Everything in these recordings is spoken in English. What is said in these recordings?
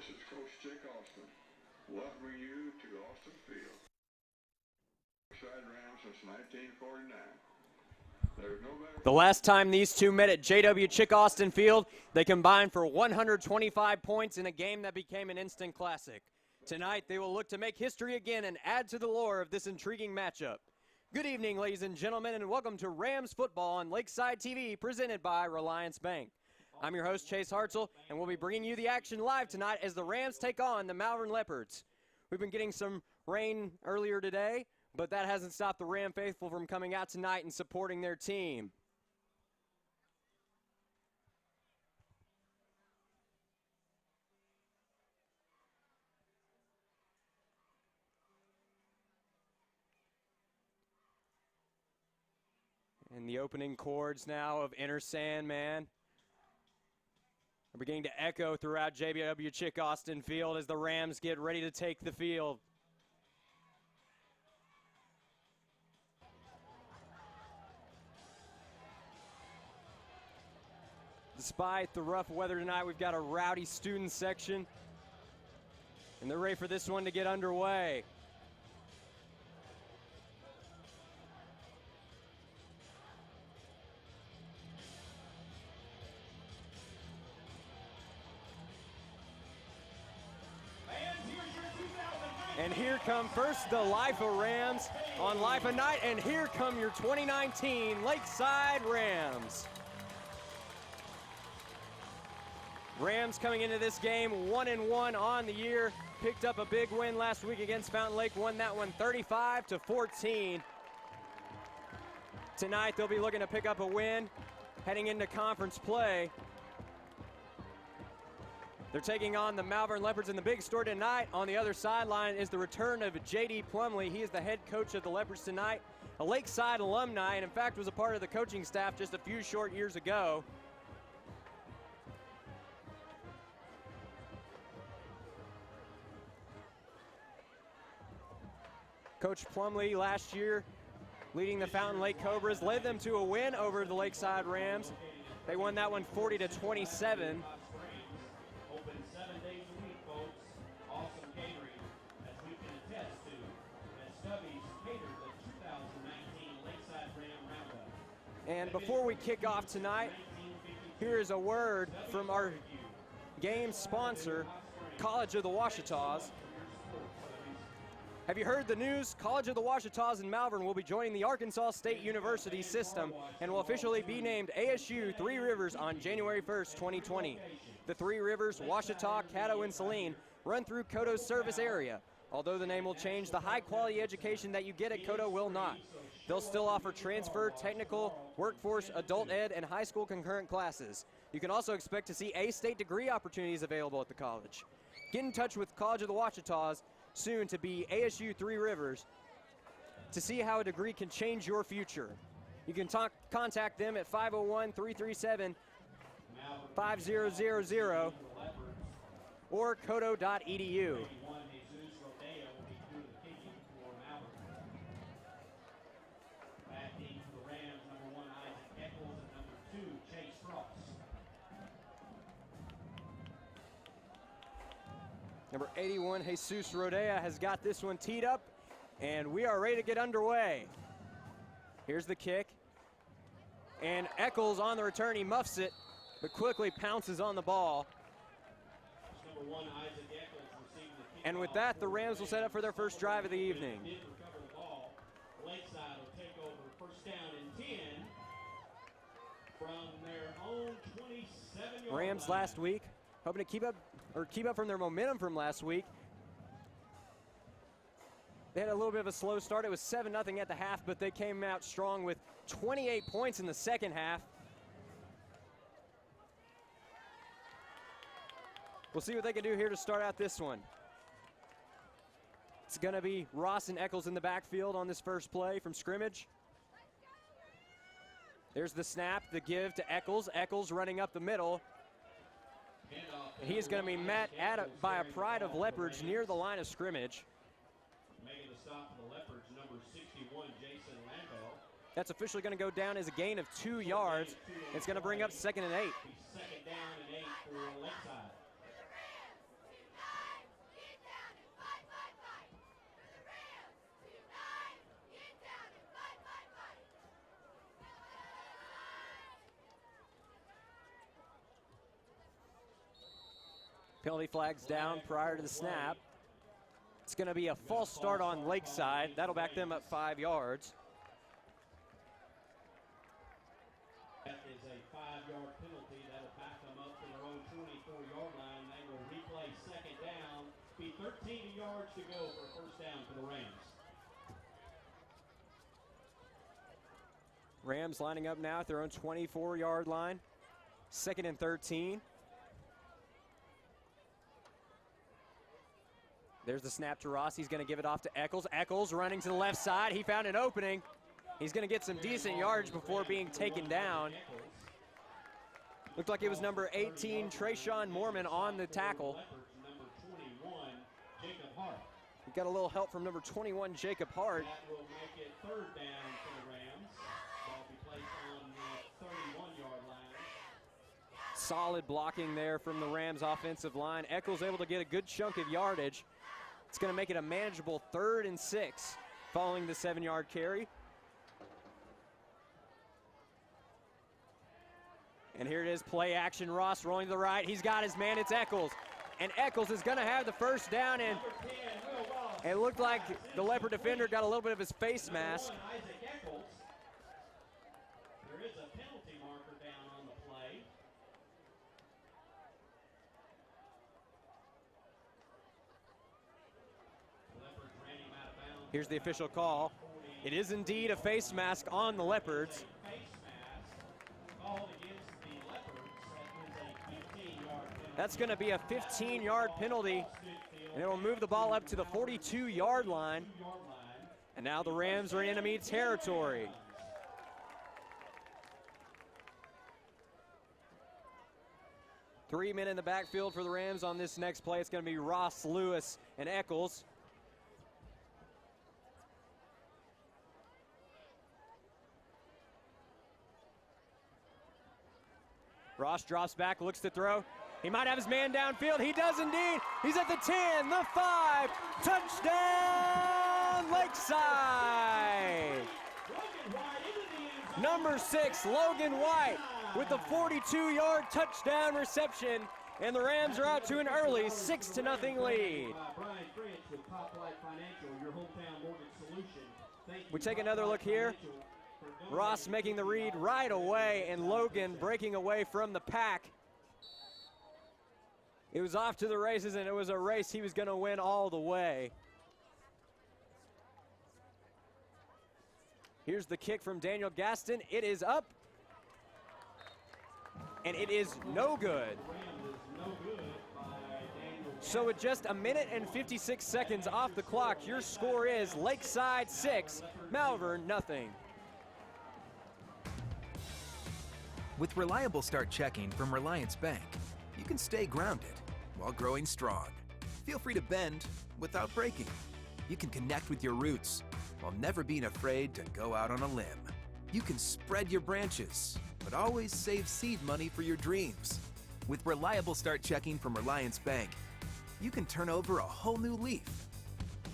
This is Coach Jake Austin, welcoming you to Austin Field. Lakeside Rams since 1949. The last time these two met at JW Chick Austin Field, they combined for 125 points in a game that became an instant classic. Tonight, they will look to make history again and add to the lore of this intriguing matchup. Good evening, ladies and gentlemen, and welcome to Rams Football on Lakeside TV, presented by Relyance Bank. I'm your host, Chase Hartzell, and we'll be bringing you the action live tonight as the Rams take on the Malvern Leopards. We've been getting some rain earlier today, but that hasn't stopped the Ram faithful from coming out tonight and supporting their team. And the opening chords now of Inner Sandman are beginning to echo throughout JW Chick Austin Field as the Rams get ready to take the field. Despite the rough weather tonight, we've got a rowdy student section, and they're ready for this one to get underway. And here come first the Life of Rams on Life of Night, and here come your 2019 Lakeside Rams. Rams coming into this game 1-1 on the year. Picked up a big win last week against Fountain Lake, won that one 35-14. Tonight they'll be looking to pick up a win heading into conference play. They're taking on the Malvern Leopards, and the big story tonight on the other sideline is the return of J.D. Plumley. He is the head coach of the Leopards tonight, a Lakeside alumni, and in fact was a part of the coaching staff just a few short years ago. Coach Plumley last year, leading the Fountain Lake Cobras, led them to a win over the Lakeside Rams. They won that one 40-27. Open 7 days a week, folks. Awesome catering, as we can attest to, as Stubby's catered the 2019 Lakeside Ram Roundup. And before we kick off tonight, here is a word from our game sponsor, College of the Washitas. Have you heard the news? College of the Washitas in Malvern will be joining the Arkansas State University system and will officially be named ASU Three Rivers on January 1st, 2020. The Three Rivers, Washita, Caddo, and Saline run through Codo's service area. Although the name will change, the high-quality education that you get at Codo will not. They'll still offer transfer, technical, workforce, adult ed, and high school concurrent classes. You can also expect to see A-state degree opportunities available at the college. Get in touch with College of the Washitas, soon to be ASU Three Rivers, to see how a degree can change your future. You can contact them at 501-337-5000 or codo.edu. Number 81, Jesus Rodea, has got this one teed up, and we are ready to get underway. Here's the kick, and Eccles on the return. He muffs it, but quickly pounces on the ball. And with that, the Rams will set up for their first drive of the evening. Lakeside will take over first down and 10 from their own 27-yard Rams last week, hoping to keep up from their momentum from last week. They had a little bit of a slow start. It was 7-0 at the half, but they came out strong with 28 points in the second half. We'll see what they can do here to start out this one. It's going to be Ross and Eccles in the backfield on this first play from scrimmage. There's the snap, the give to Eccles. Eccles running up the middle. He is going to be met by a pride of Leopards near the line of scrimmage. Making the stop for the Leopards, number 61, Jason Landau. That's officially going to go down as a gain of 2 yards. It's going to bring up 2nd and 8. Second down and 8 for Lakeside. Penalty flags down prior to the snap. It's going to be a false start on Lakeside. That'll back them up 5 yards. That is a 5-yard penalty. That'll back them up to their own 24-yard line. They will replay second down. Be 13 yards to go for a first down for the Rams. Rams lining up now at their own 24-yard line. 2nd and 13. There's the snap to Ross. He's going to give it off to Eccles. Eccles running to the left side. He found an opening. He's going to get some decent yardage before being taken down. Looked like it was number 18, Trayshawn Mormon, on the tackle. We got a little help from number 21, Jacob Hart. That will make it 3rd down for the Rams. Ball will be placed on the 31-yard line. Solid blocking there from the Rams offensive line. Eccles able to get a good chunk of yardage. It's going to make it a manageable 3rd and 6 following the 7-yard carry. And here it is, play action. Ross rolling to the right. He's got his man. It's Eccles. And Eccles is going to have the first down. And it looked like the Leopard defender got a little bit of his face mask. There is a penalty marker down on the play. Leopards ran him out of bounds. Here's the official call. It is indeed a face mask on the Leopards. Face mask called against the Leopards. That is a 15-yard penalty. That's going to be a 15-yard penalty, and it will move the ball up to the 42-yard line. And now the Rams are in enemy territory. Three men in the backfield for the Rams on this next play. It's going to be Ross, Lewis, and Eccles. Ross drops back, looks to throw. He might have his man downfield. He does indeed. He's at the 10, the 5. Touchdown, Lakeside. Number 6, Logan White, with the 42-yard touchdown reception. And the Rams are out to an early 6-0 lead. We take another look here. Ross making the read right away, and Logan breaking away from the pack. It was off to the races, and it was a race he was going to win all the way. Here's the kick from Daniel Gaston. It is up, and it is no good. So with just a minute and 56 seconds off the clock, your score is Lakeside 6, Malvern nothing. With Reliable Start Checking from Relyance Bank, you can stay grounded while growing strong. Feel free to bend without breaking. You can connect with your roots while never being afraid to go out on a limb. You can spread your branches, but always save seed money for your dreams. With Reliable Start Checking from Relyance Bank, you can turn over a whole new leaf.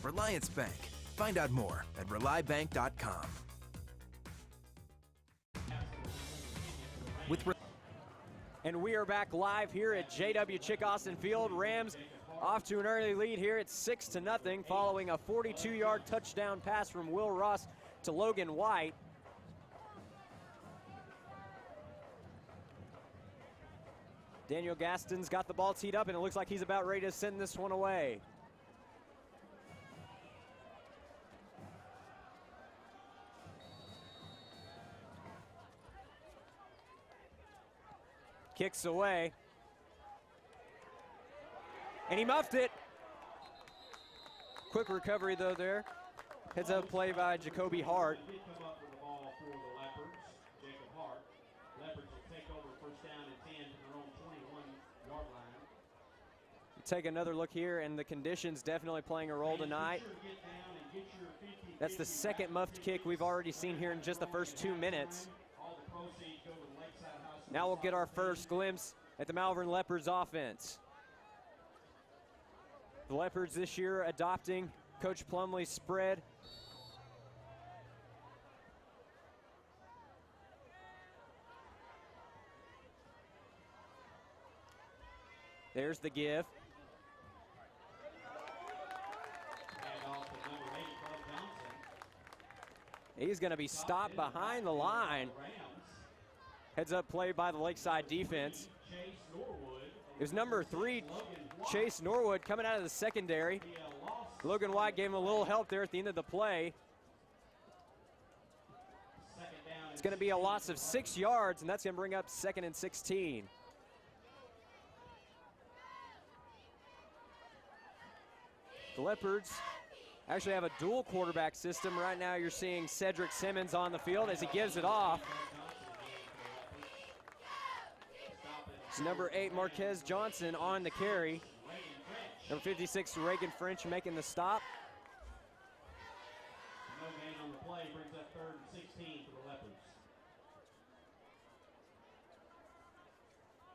Relyance Bank. Find out more at RelyBank.com. And we are back live here at JW Chick Austin Field. Rams off to an early lead here at 6-0 following a 42-yard touchdown pass from Will Ross to Logan White. Daniel Gaston's got the ball teed up, and it looks like he's about ready to send this one away. Kicks away. And he muffed it. Quick recovery, though, there. Heads up play by Jacoby Hart. Did come up with the ball for the Leopards, Jacob Hart. Leopards will take over first down and 10 to their own 21-yard line. Take another look here, and the conditions definitely playing a role tonight. That's the second muffed kick we've already seen here in just the first 2 minutes. Now we'll get our first glimpse at the Malvern Leopards offense. The Leopards this year adopting Coach Plumlee's spread. There's the give. He's going to be stopped behind the line. Heads up play by the Lakeside defense. It was number 3, Chase Norwood, coming out of the secondary. Logan White gave him a little help there at the end of the play. It's going to be a loss of 6 yards, and that's going to bring up 2nd and 16. The Leopards actually have a dual quarterback system. Right now you're seeing Cedric Simmons on the field as he gives it off. It's number 8, Marquez Johnson on the carry. Number 56, Reagan French making the stop. No gain on the play, brings up 3rd and 16 for the Leopards.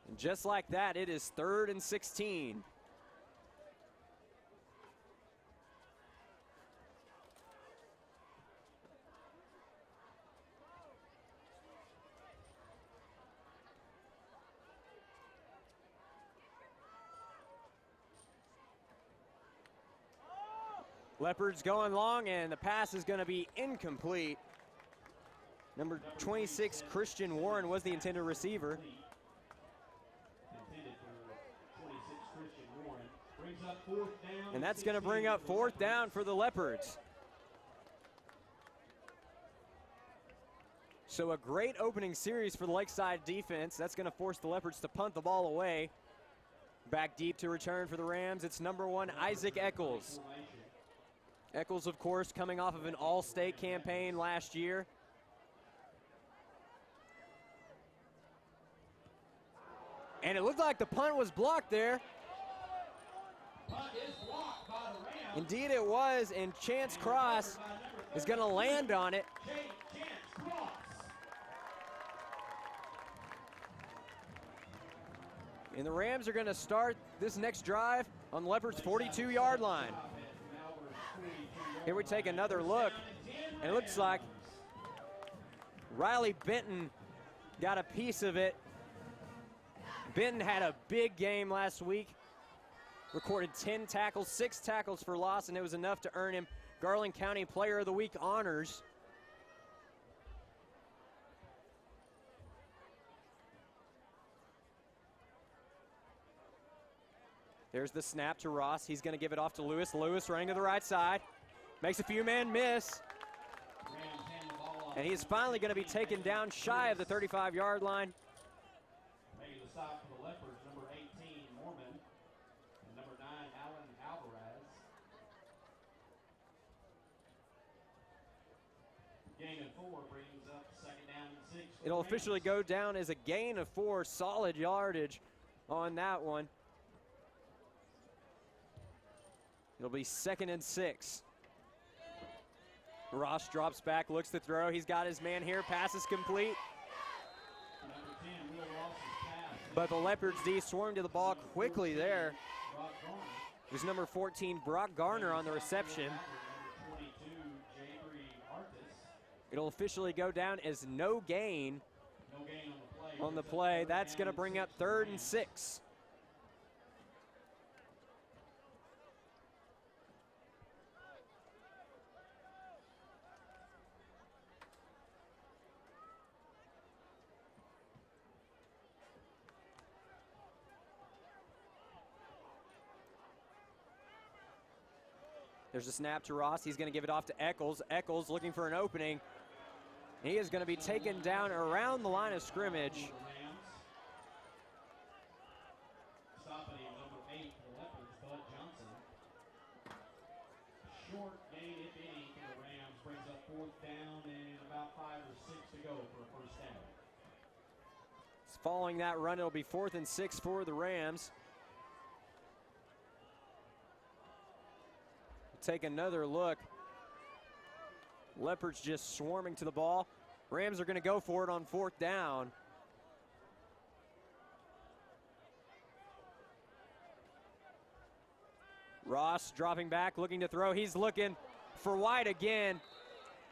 And just like that, it is 3rd and 16. Leopards going long, and the pass is going to be incomplete. Number 26, Christian Warren, was the intended receiver. And that's going to bring up 4th down for the Leopards. So a great opening series for the Lakeside defense. That's going to force the Leopards to punt the ball away. Back deep to return for the Rams, it's number 1, Isaac Eccles. Eccles, of course, coming off of an all-state campaign last year. And it looked like the punt was blocked there. Punt is blocked by the Rams. Indeed it was, and Chance Cross is going to land on it. Chance Cross. And the Rams are going to start this next drive on the Leopards' 42-yard line. Here we take another look, and it looks like Riley Benton got a piece of it. Benton had a big game last week, recorded 10 tackles, 6 tackles for loss, and it was enough to earn him Garland County Player of the Week honors. There's the snap to Ross. He's going to give it off to Lewis. Lewis running to the right side. Makes a few men miss. And he's finally going to be taken down shy of the 35-yard line. Making the stop for the Leopards, number 18, Mormon, and number 9, Alan Alvarez. Gain of 4 brings up 2nd down and 6. It'll officially go down as a gain of 4, solid yardage on that one. It'll be 2nd and 6. Ross drops back, looks to throw. He's got his man here. Pass is complete. Number 10, Will Ross's pass. But the Leopards D swarmed to the ball quickly there. Brock Garner. There's number 14, Brock Garner, on the reception. Number 22, Jabri Artis. It'll officially go down as no gain No gain on the play. That's going to bring up 3rd and 6. There's a snap to Ross. He's going to give it off to Eccles. Eccles looking for an opening. He is going to be taken down around the line of scrimmage. Stopping him, number 8 for the Leopards, Bud Johnson. Short gain, if any, for the Rams. Brings up 4th down and about 5 or 6 to go for a 1st down. Following that run, it'll be 4th and 6 for the Rams. Take another look. Leopards just swarming to the ball. Rams are going to go for it on 4th down. Ross dropping back, looking to throw. He's looking for White again,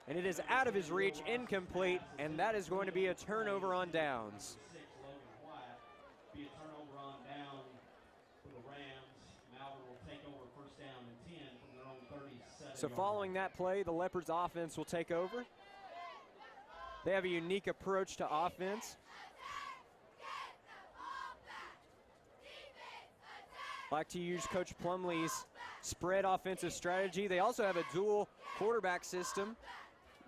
and it is out of his reach, incomplete, and that is going to be a turnover on downs. 6, Logan White. Be a turnover on down for the Rams. Malvern will take over 1st down and 10 from their own 37. So following that play, the Leopards offense will take over. They have a unique approach to offense. Like to use Coach Plumlee's spread offensive strategy. They also have a dual quarterback system.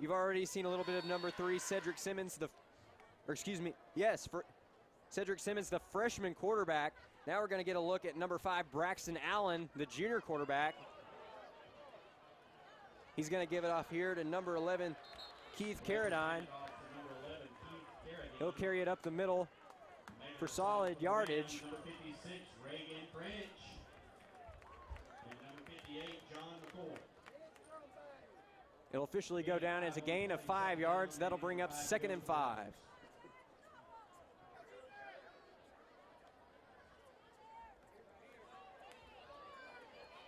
You've already seen a little bit of number 3, Cedric Simmons, Cedric Simmons, the freshman quarterback. Now we're going to get a look at number 5, Braxton Allen, the junior quarterback. He's going to give it off here to number 11, Keith Carradine. He'll carry it up the middle for solid yardage. Number 56, Reagan French. And number 58, John McCoy. It'll officially go down as a gain of 5 yards. That'll bring up 2nd and 5.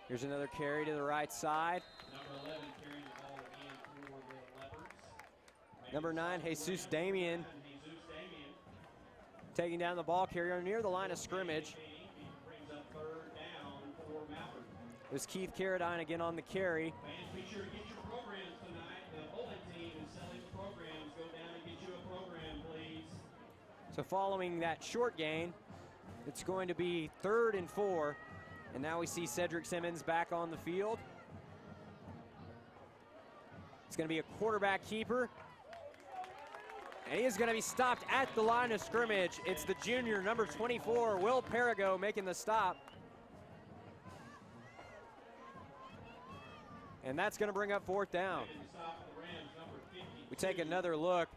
Here's another carry to the right side. Number 11 carrying the ball again for the Leopards. Number 9, Jesus Damian, taking down the ball carrier near the line of scrimmage. Brings up 3rd down for Malvern. It was Keith Carradine again on the carry. Fans, be sure to get your programs tonight. The bowling team is selling programs. Go down and get you a program, please. So following that short gain, it's going to be 3rd and 4. And now we see Cedric Simmons back on the field. It's going to be a quarterback keeper. And he is going to be stopped at the line of scrimmage. It's the junior, number 24, Will Perigo, making the stop. And that's going to bring up 4th down. We take another look.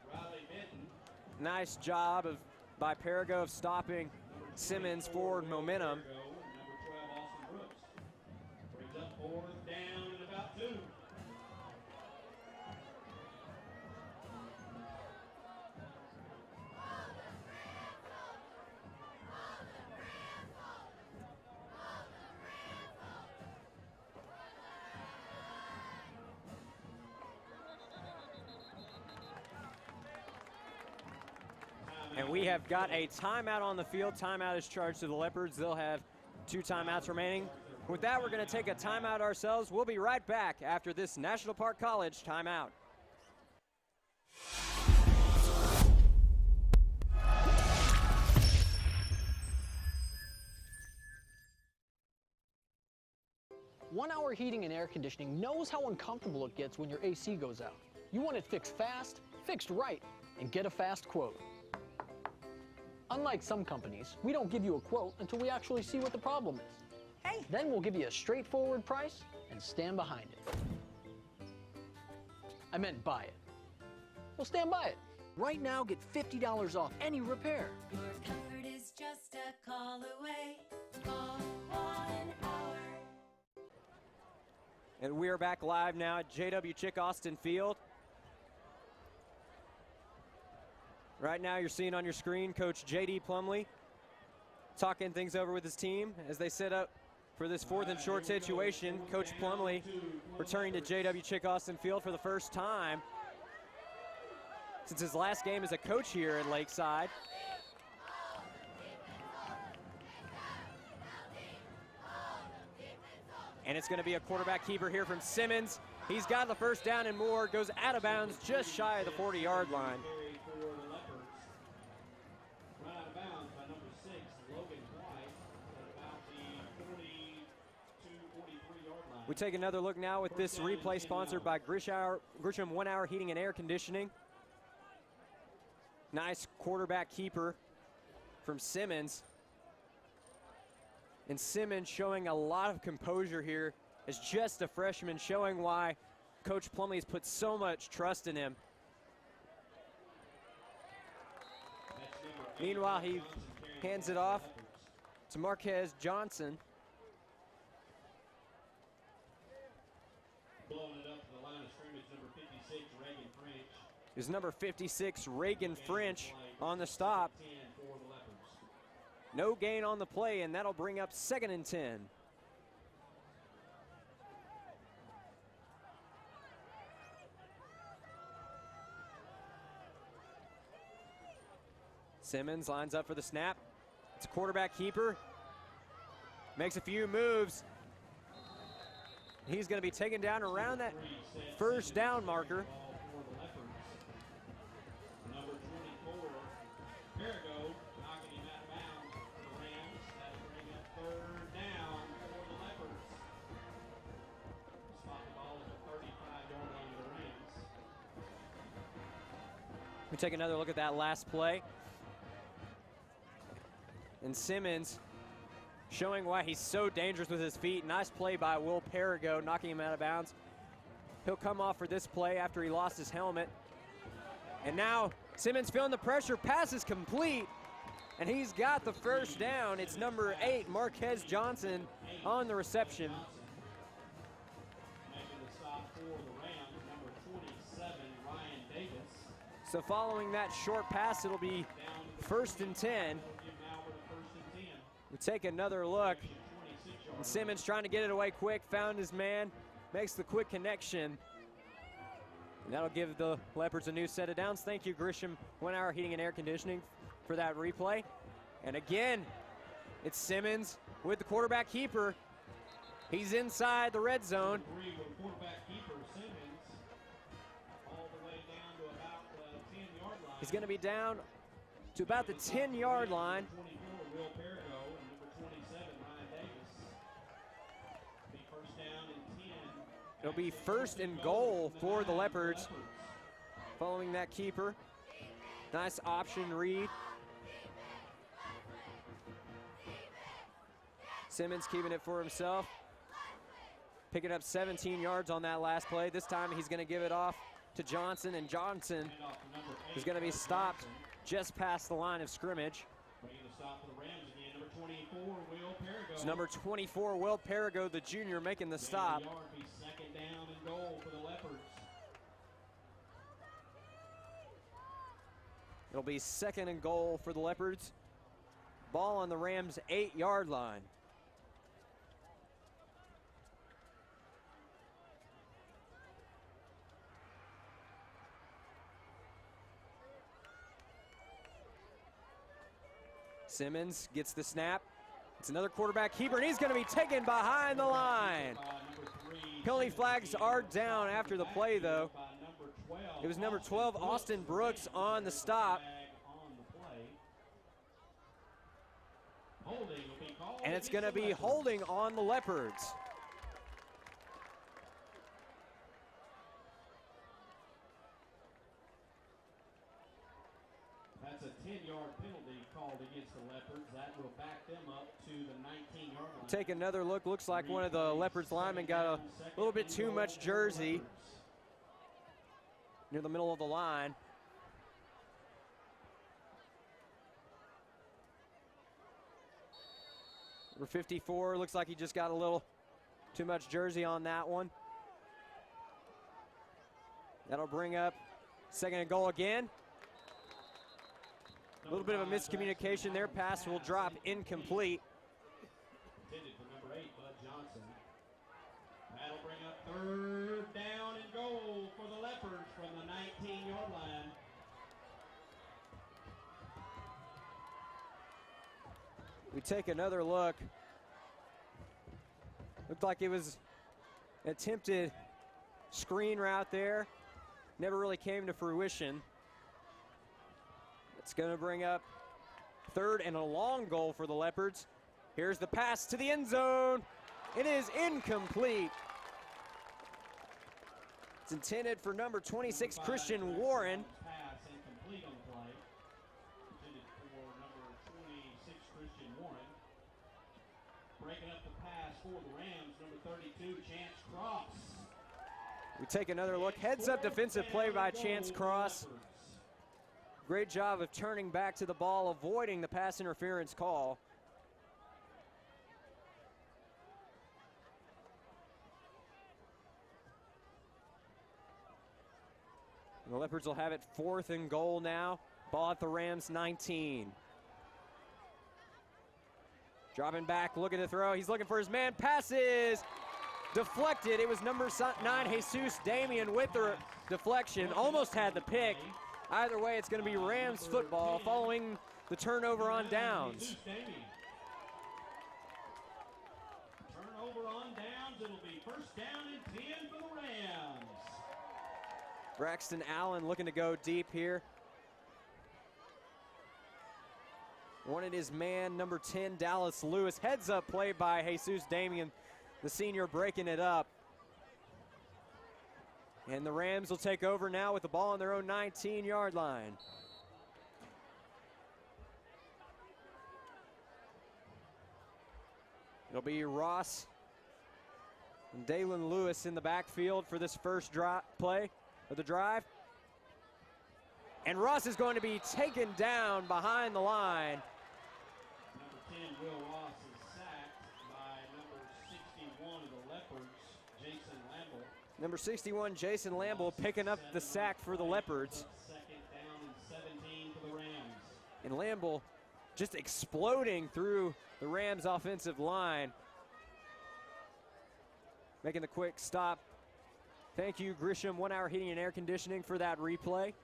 Nice job by Perigo of stopping Simmons' forward momentum. Brings up 4th down and about 2. And we have got a timeout on the field. Timeout is charged to the Leopards. They'll have 2 timeouts remaining. With that, we're going to take a timeout ourselves. We'll be right back after this National Park College timeout. One Hour Heating and Air Conditioning knows how uncomfortable it gets when your AC goes out. You want it fixed fast, fixed right, and get a fast quote. Unlike some companies, we don't give you a quote until we actually see what the problem is. Hey! Then we'll give you a straightforward price and stand behind it. I meant buy it. We'll stand by it. Right now, get $50 off any repair. Your comfort is just a call away. Call 1 Hour. And we're back live now at J.W. Chick Austin Field. Right now you're seeing on your screen Coach J.D. Plumlee talking things over with his team as they set up for this 4th and short situation. Coach Plumlee returning to J.W. Chick Austin Field for the first time since his last game as a coach here at Lakeside. And it's going to be a quarterback keeper here from Simmons. He's got the 1st down and more, goes out of bounds just shy of the 40-yard line. We take another look now with this replay sponsored by Grisham 1 Hour Heating and Air Conditioning. Nice quarterback keeper from Simmons. And Simmons showing a lot of composure here as just a freshman, showing why Coach Plumlee's put so much trust in him. Meanwhile, he hands it off to Marquez Johnson. Blowing it up to the line of scrimmage, number 56, Reagan French. Is number 56, Reagan French, on the stop. No gain on the play, and that'll bring up 2nd and 10. Simmons lines up for the snap. It's a quarterback keeper. Makes a few moves. He's going to be taken down around that 1st down marker. We take another look at that last play. And Simmons showing why he's so dangerous with his feet. Nice play by Will Perigo, knocking him out of bounds. He'll come off for this play after he lost his helmet. And now Simmons feeling the pressure, pass is complete, and he's got the first down. It's number 8, Marquez Johnson, on the reception. Making the stop for the Rams, number 27, Ryan Davis. So following that short pass, it'll be first and 10. We take another look. And Simmons trying to get it away quick, found his man, makes the quick connection. And that'll give the Leopards a new set of downs. Thank you, Grisham 1 Hour Heating and Air Conditioning, for that replay. And again, it's Simmons with the quarterback keeper. He's inside the red zone. He's going to be down to about the 10-yard line. It'll be first and goal for the Leopards following that keeper. Nice option read. Simmons keeping it for himself. Picking up 17 yards on that last play. This time he's going to give it off to Johnson, and Johnson is going to be stopped just past the line of scrimmage. It's number 24, Will Perigo, the junior, making the stop. Second down and goal for the Leopards. It'll be second and goal for the Leopards. Ball on the Rams' 8-yard line. Simmons gets the snap. It's another quarterback keeper, and he's going to be taken behind the line. Penalty flags are down after the play, though. It was number 12, Austin Brooks, on the stop. And it's going to be holding on the Leopards. That's a 10-yard penalty called against the Leopards. That will back them up to the 19-yard line. Take another look. Looks like one of the Leopards linemen got a little bit too much jersey near the middle of the line. Number 54, looks like he just got a little too much jersey on that one. That'll bring up second and goal again. A little bit of a miscommunication there. Pass will drop incomplete. Intended for number 8, Bud Johnson. That'll bring up third down and goal for the Leopards from the 19-yard line. We take another look. Looked like it was an attempted screen route there. Never really came to fruition. It's going to bring up third and a long goal for the Leopards. Here's the pass to the end zone. It is incomplete. It's intended for number 26, Christian Warren. Pass incomplete on the play. Intended for number 26, Christian Warren. Breaking up the pass for the Rams, number 32, Chance Cross. We take another look. Heads up defensive play by Chance Cross. Great job of turning back to the ball, avoiding the pass interference call. And the Leopards will have it fourth and goal now. Ball at the Rams 19. Dropping back, looking to throw. He's looking for his man. Passes deflected. It was number 9, Jesus Damian, with the deflection. Almost had the pick. Either way, it's going to be Rams football following the turnover on downs. Turnover on downs. It'll be first down and 10 for the Rams. Braxton Allen looking to go deep here. Wanted his man, number 10, Dallas Lewis. Heads up play by Jesus Damian, the senior, breaking it up. And the Rams will take over now with the ball on their own 19-yard line. It'll be Ross and Dalen Lewis in the backfield for this first play of the drive. And Ross is going to be taken down behind the line. Number 10, Will Ross, is sacked by number 61 of the Leopards, Jason Lamble. Number 61, Jason Lamble, picking up the sack for the Leopards. Second down and 17 for the Rams. And Lamble just exploding through the Rams offensive line. Making the quick stop. Thank you, Grisham, 1 Hour Heating and Air Conditioning, for that replay.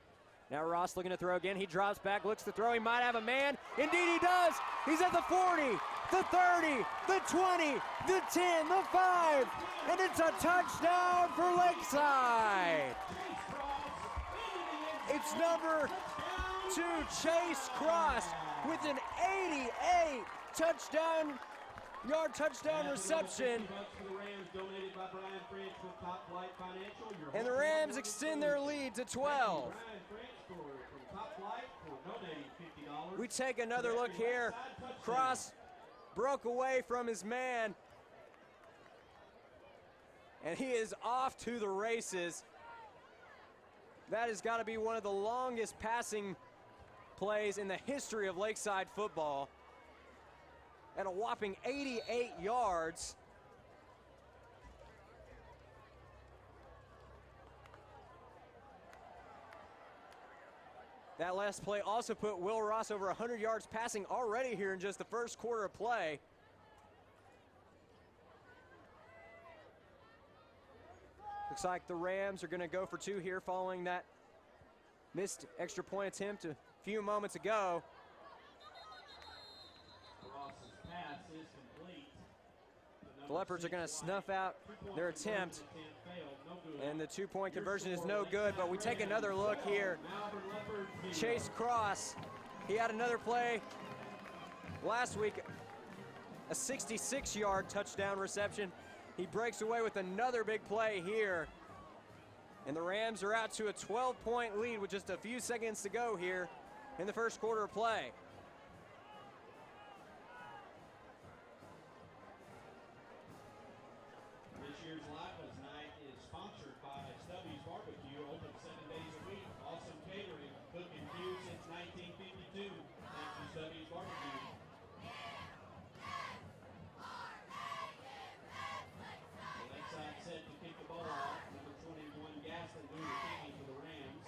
Now Ross looking to throw again. He drops back, looks to throw. He might have a man. Indeed he does. He's at the 40, the 30, the 20, the 10, the 5. And it's a touchdown for Lakeside. It's number 2, Chase Cross, with an 88 touchdown reception. And the Rams extend their lead to 12. We take another look here. Cross broke away from his man. And he is off to the races. That has got to be one of the longest passing plays in the history of Lakeside football. At a whopping 88 yards. That last play also put Will Ross over 100 yards passing already here in just the first quarter of play. Looks like the Rams are going to go for 2 here following that missed extra point attempt a few moments ago. Ross's pass is complete. The Leopards are going to snuff out their attempt. And the 2-point conversion is no good, but we take another look here. Chase Cross, he had another play last week, a 66-yard touchdown reception. He breaks away with another big play here. And the Rams are out to a 12-point lead with just a few seconds to go here in the first quarter of play. This year's Lifeless Night is sponsored by Stubby's Barbecue, open 7 days a week. Awesome catering, cook and queue since 1952. Thank you, Stubby's Barbecue. Lakeside set to kick the ball off. Number 21, Gaston, doing the kicking for the Rams.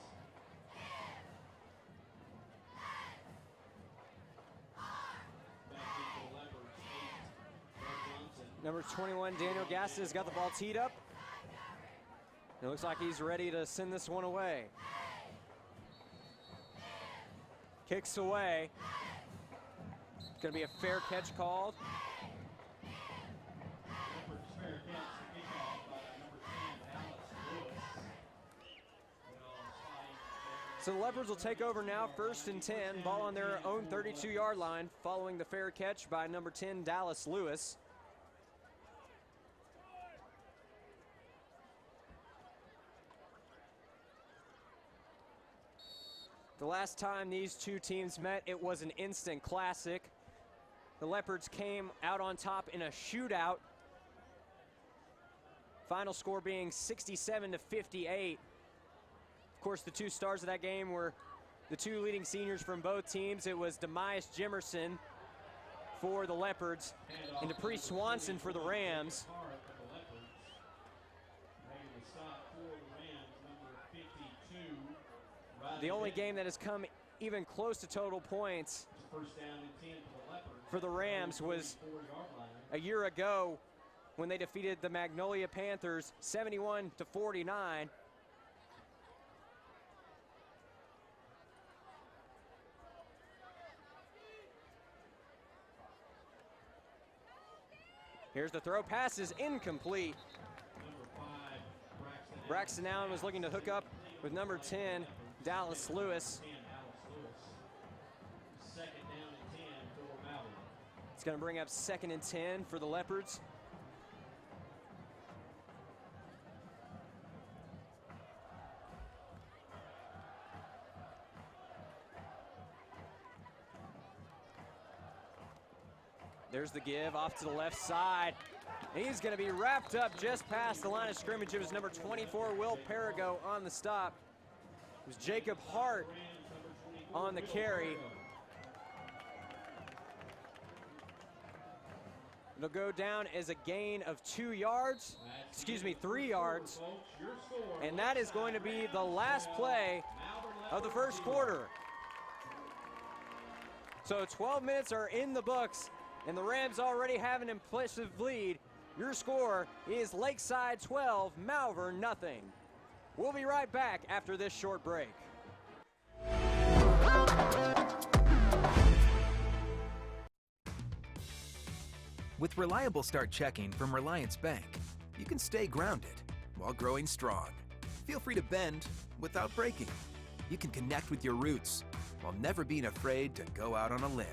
Back into the Leopards, 8, Brett Johnson. Number 21, Daniel Gaston, has got the ball teed up. It looks like he's ready to send this one away. Kicks away. It's going to be a fair catch called. Leopards fair catch, the kickoff by number 10, Dallas Lewis. So the Leopards will take over now, 1st and 10. Ball on their own 32-yard line following the fair catch by number 10, Dallas Lewis. The last time these two teams met, it was an instant classic. The Leopards came out on top in a shootout. Final score being 67-58. Of course, the 2 stars of that game were the 2 leading seniors from both teams. It was Demias Jimerson for the Leopards and Dupree Swanson for the Rams. The only game that has come even close to total points for the Rams was a year ago when they defeated the Magnolia Panthers 71-49. Here's the throw, pass is incomplete. Braxton Allen was looking to hook up with number 10, Dallas Lewis. It's going to bring up 2nd and 10 for the Leopards. There's the give off to the left side. He's going to be wrapped up just past the line of scrimmage. It was number 24, Will Perigo, on the stop. It was Jacob Hart on the carry. It'll go down as a gain of 3 yards. And that is going to be the last play of the first quarter. So 12 minutes are in the books, and the Rams already have an impressive lead. Your score is Lakeside 12, Malvern nothing. We'll be right back after this short break. With reliable start checking from Relyance Bank, you can stay grounded while growing strong. Feel free to bend without breaking. You can connect with your roots while never being afraid to go out on a limb.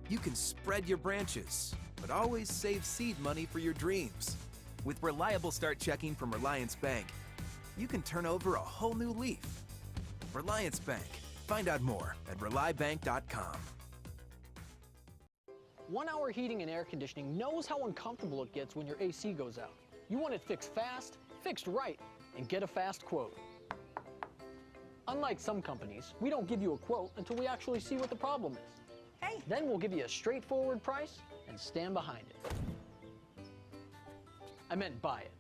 You can spread your branches, but always save seed money for your dreams. With reliable start checking from Relyance Bank, you can turn over a whole new leaf. Relyance Bank. Find out more at RelyBank.com. 1 hour heating and air conditioning knows how uncomfortable it gets when your AC goes out. You want it fixed fast, fixed right, and get a fast quote. Unlike some companies, we don't give you a quote until we actually see what the problem is. Hey! Then we'll give you a straightforward price and stand behind it. I meant buy it.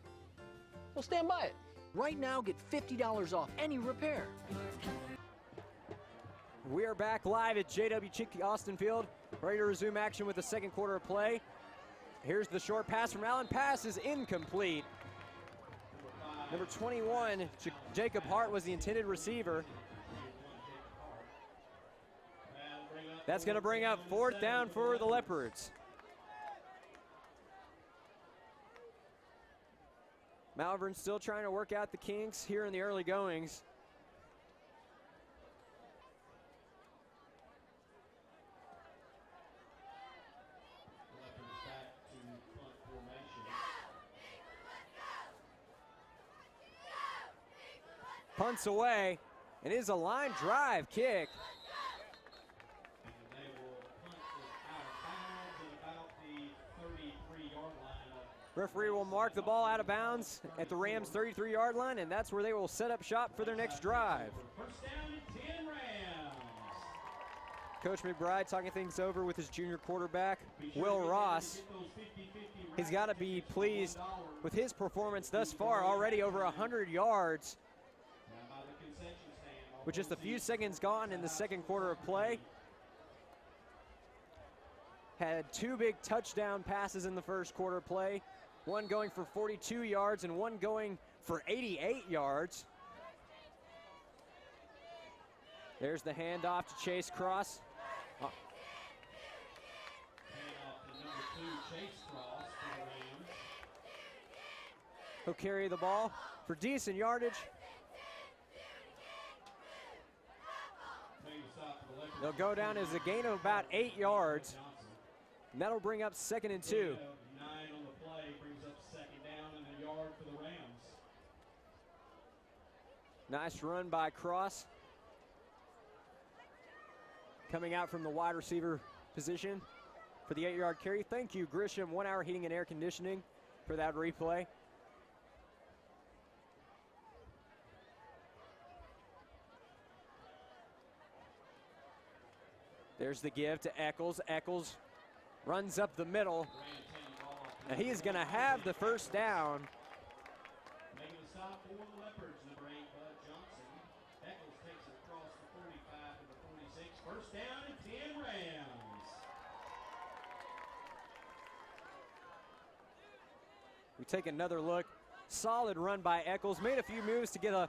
We'll stand by it. Right now, get $50 off any repair. We are back live at JW Chick Austin Field, ready to resume action with the second quarter of play. Here's the short pass from Allen. Pass is incomplete. Number 21, Jacob Hart, was the intended receiver. That's going to bring up 4th down for the Leopards. Malvern still trying to work out the kinks here in the early goings. Punts away, and it is a line drive kick. Referee will mark the ball out of bounds at the Rams' 33-yard line, and that's where they will set up shop for their next drive. First down and 10 Rams. Coach McBride talking things over with his junior quarterback, Will Ross. He's got to be pleased with his performance thus far, already over 100 yards. With just a few seconds gone in the second quarter of play. Had 2 big touchdown passes in the first quarter of play. One going for 42 yards and one going for 88 yards. There's the handoff to Chase Cross. Handoff to number 2, Chase Cross for the Rams. He'll carry the ball for decent yardage. They'll go down as a gain of about 8 yards. And that'll bring up 2nd and 2. 9 on the play brings up 2nd down and a yard for the Rams. Nice run by Cross. Coming out from the wide receiver position for the 8-yard carry. Thank you, Grisham, 1 Hour Heating and Air Conditioning, for that replay. There's the give to Eccles. Eccles runs up the middle, and he is going to have the first down. Making a stop for the Leopards, number 8, Bud Johnson. Eccles takes it across the 45 to the 46. First down and 10 Rams. We take another look. Solid run by Eccles. Made a few moves to get a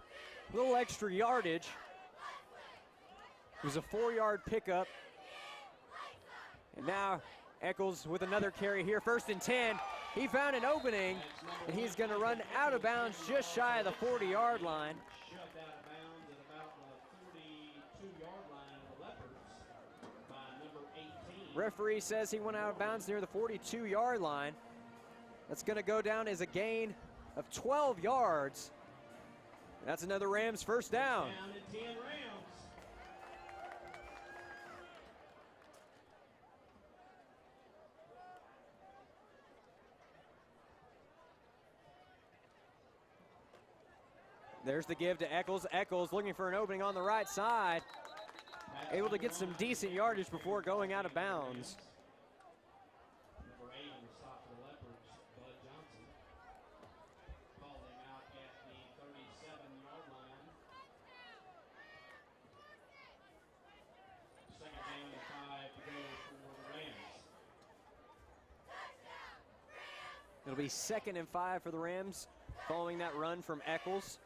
little extra yardage. It was a 4-yard pickup. And now Eccles with another carry here. 1st and 10. He found an opening, and he's going to run out of bounds just shy of the 40-yard line. Shoved out of bounds at about the 42-yard line of the Leopards by number 18. Referee says he went out of bounds near the 42-yard line. That's going to go down as a gain of 12 yards. That's another Rams first down. Down at 10 Rams. There's the give to Eccles. Eccles looking for an opening on the right side. Able to get some decent yardage before going out of bounds. Number 8 on the stop for the Leopards, Bud Johnson. Called him out at the 37-yard line. Second down and 5 to go for the Rams. It'll be 2nd and 5 for the Rams following that run from Eccles.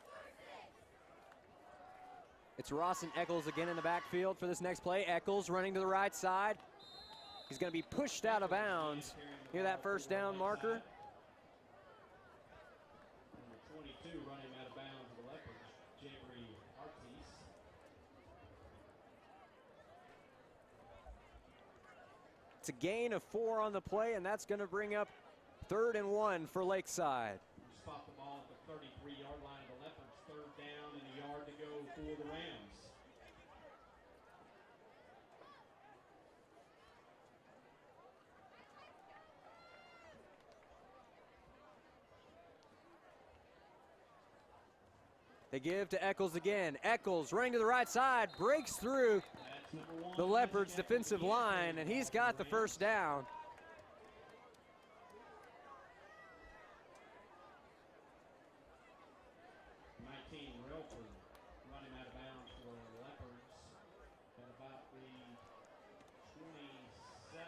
It's Ross and Eccles again in the backfield for this next play. Eccles running to the right side. He's going to be pushed out of bounds. Hear that first down marker? Number 22 running out of bounds for the Leopards, Jabri Artis. It's a gain of 4 on the play, and that's going to bring up 3rd and 1 for Lakeside. Spot the ball at the 33-yard line of the Leopards. 3rd down and a yard to go for the Rams. They give to Eccles again. Eccles running to the right side, breaks through the Leopards' defensive line, and he's got the first down. Running out of bounds for the Leopards at about the 27.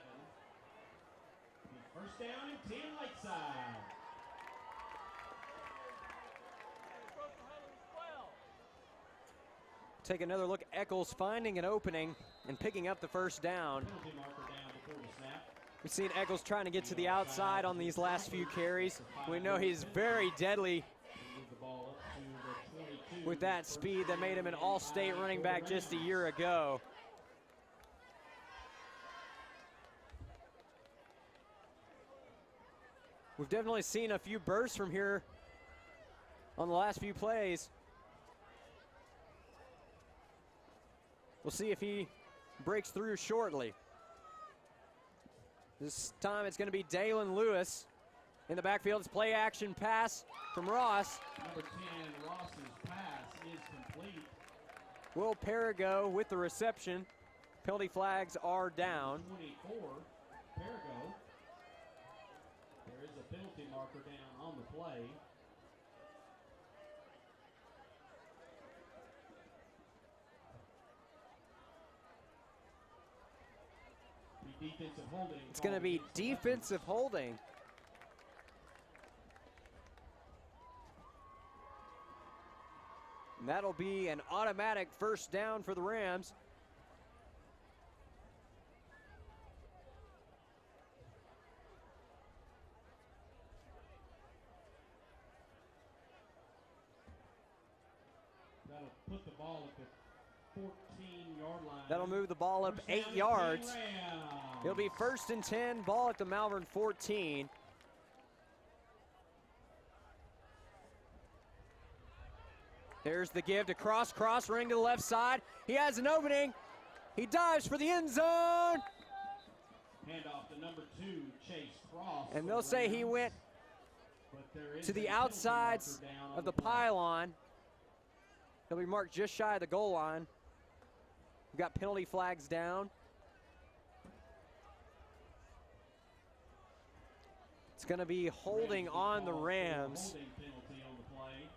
First down and 10 Lakeside. Take another look. Eccles finding an opening and picking up the first down. Penalty marker down before the snap. We've seen Eccles trying to get to the outside on these last few carries. We know he's very deadly Move the ball up to the 22. with that speed that made him an all-state running back just a year ago. We've definitely seen a few bursts from here on the last few plays. We'll see if he breaks through shortly. This time it's going to be Dalen Lewis in the backfield. It's play action pass from Ross. Number 10, Ross's pass is complete. Will Perigo with the reception. Penalty flags are down. 24, Perigo. There is a penalty marker down on the play. Defensive holding. It's going to be defensive holding. And that'll be an automatic first down for the Rams. That'll put the ball at the 14-yard line. That'll move the ball up 8 yards. It'll be 1st and 10, ball at the Malvern 14. There's the give to Cross. Cross running to the left side. He has an opening. He dives for the end zone. Handoff to number 2, Chase Cross. And they'll say he went to the outsides of the pylon. He'll be marked just shy of the goal line. We've got penalty flags down. It's going to be holding on the Rams. Holding penalty on the play.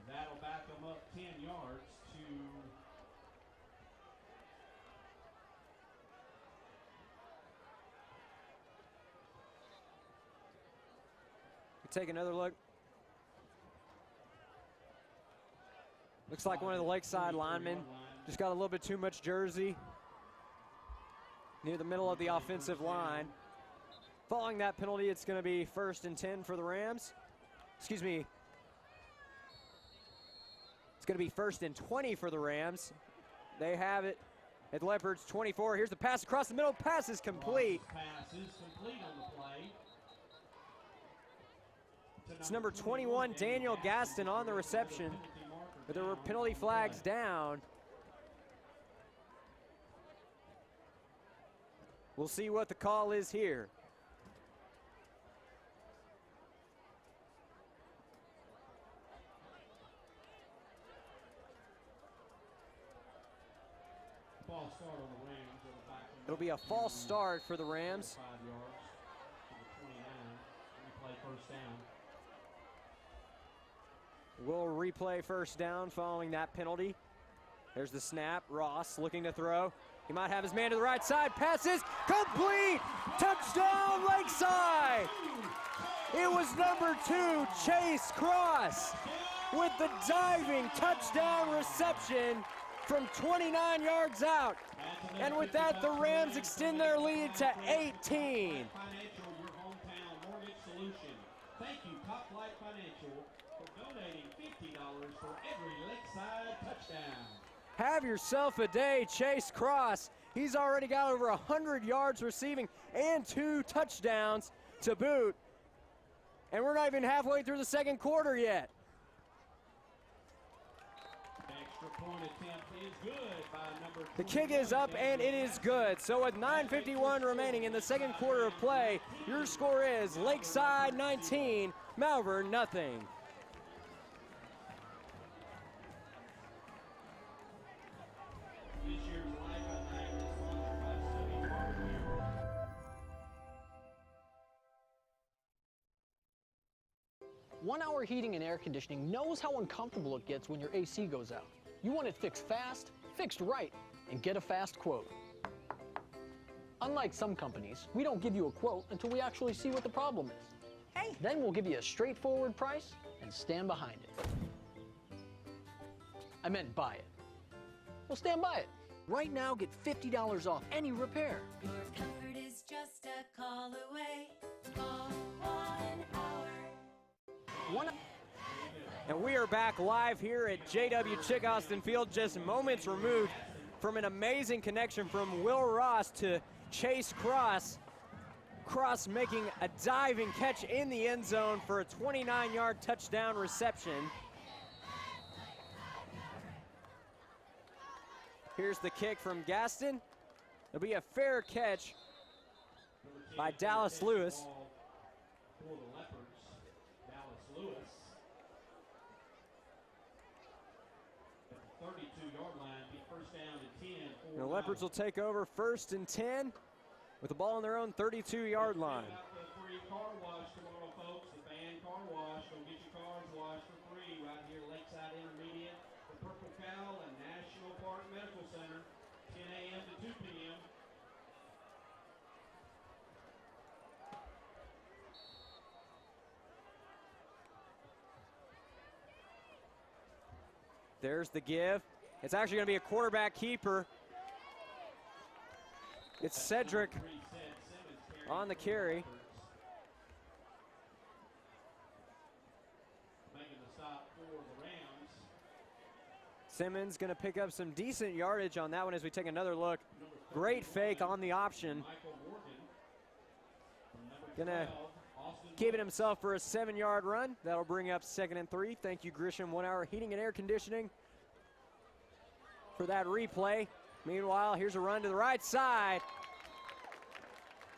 That'll back them up 10 yards to take another look. Looks like one of the Lakeside linemen just got a little bit too much jersey near the middle of the offensive line. Following that penalty, it's going to be 1st and 10 for the Rams. Excuse me. It's going to be 1st and 20 for the Rams. They have it at Leopards 24. Here's the pass across the middle. Pass is complete. pass is complete on the play. It's number 21, Daniel Gaston, on the reception. But there were penalty flags down. We'll see what the call is here. start on the Rams. It'll back them It'll be a false start for the Rams. 5 yards to the 29. Replay first down. We'll replay first down following that penalty. There's the snap. Ross looking to throw. He might have his man to the right side. Passes complete. Touchdown, Lakeside. It was number 2, Chase Cross, with the diving touchdown reception from 29 yards out. And with that, the Rams extend their lead to 18. Financial, your hometown mortgage solution. Thank you, Top Flight Financial, for donating $50 for every Lakeside touchdown. Have yourself a day, Chase Cross. He's already got over 100 yards receiving and 2 touchdowns to boot. And we're not even halfway through the second quarter yet. Extra point attempt is good by number 21. The kick is up and it is good. So with 9:51 remaining in the second quarter of play, your score is Lakeside 19, Malvern nothing. This year's Life at Night is sponsored by Study Hardware. 1 hour heating and air conditioning knows how uncomfortable it gets when your AC goes out. You want it fixed fast, fixed right, and get a fast quote. Unlike some companies, we don't give you a quote until we actually see what the problem is. Hey. Then we'll give you a straightforward price and stand behind it. I meant buy it. We'll stand by it. Right now, get $50 off any repair. Your comfort is just a call away. Call 1 hour. And we are back live here at J.W. Chick Austin Field, just moments removed from an amazing connection from Will Ross to Chase Cross. Cross making a diving catch in the end zone for a 29-yard touchdown reception. Here's the kick from Gaston. It'll be a fair catch by Dallas Lewis. For the Leopards, Dallas Lewis. At the 32-yard line, be first down to 10. The Leopards will take over 1st and 10 with the ball on their own 32-yard line. About the free car wash tomorrow, folks. The Van Car Wash. Go get your cars washed for free right here at Lakeside Intermediate, the Purple Cow, and National Park Medical Center, 10 a.m. to 2 p.m. There's the give. It's actually going to be a quarterback keeper. It's Cedric on the carry. Making the stop for the Rams. Simmons going to pick up some decent yardage on that one as we take another look. Great fake on the option. Michael Morgan. Going to keep it himself for a 7-yard run. That'll bring up 2nd and 3. Thank you, Grisham 1 Hour Heating and Air Conditioning, for that replay. Meanwhile, here's a run to the right side.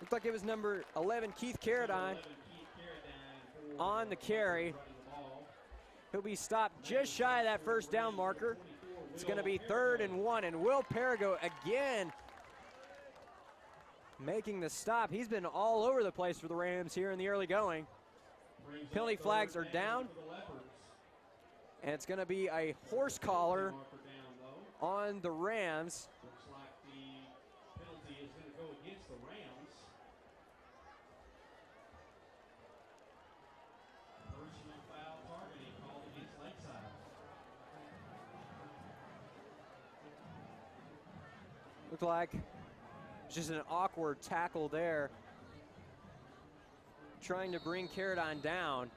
Looked like it was number 11, Keith Carradine, on the carry. He'll be stopped just shy of that first down marker. It's going to be 3rd and 1, and Will Perigo again making the stop. He's been all over the place for the Rams here in the early going. Penalty flags are down, and it's going to be a horse collar on the Rams. Looks like the penalty is going to go against the Rams. Personal foul targeting called against Lakeside. Looked like just an awkward tackle there, trying to bring Carradine down.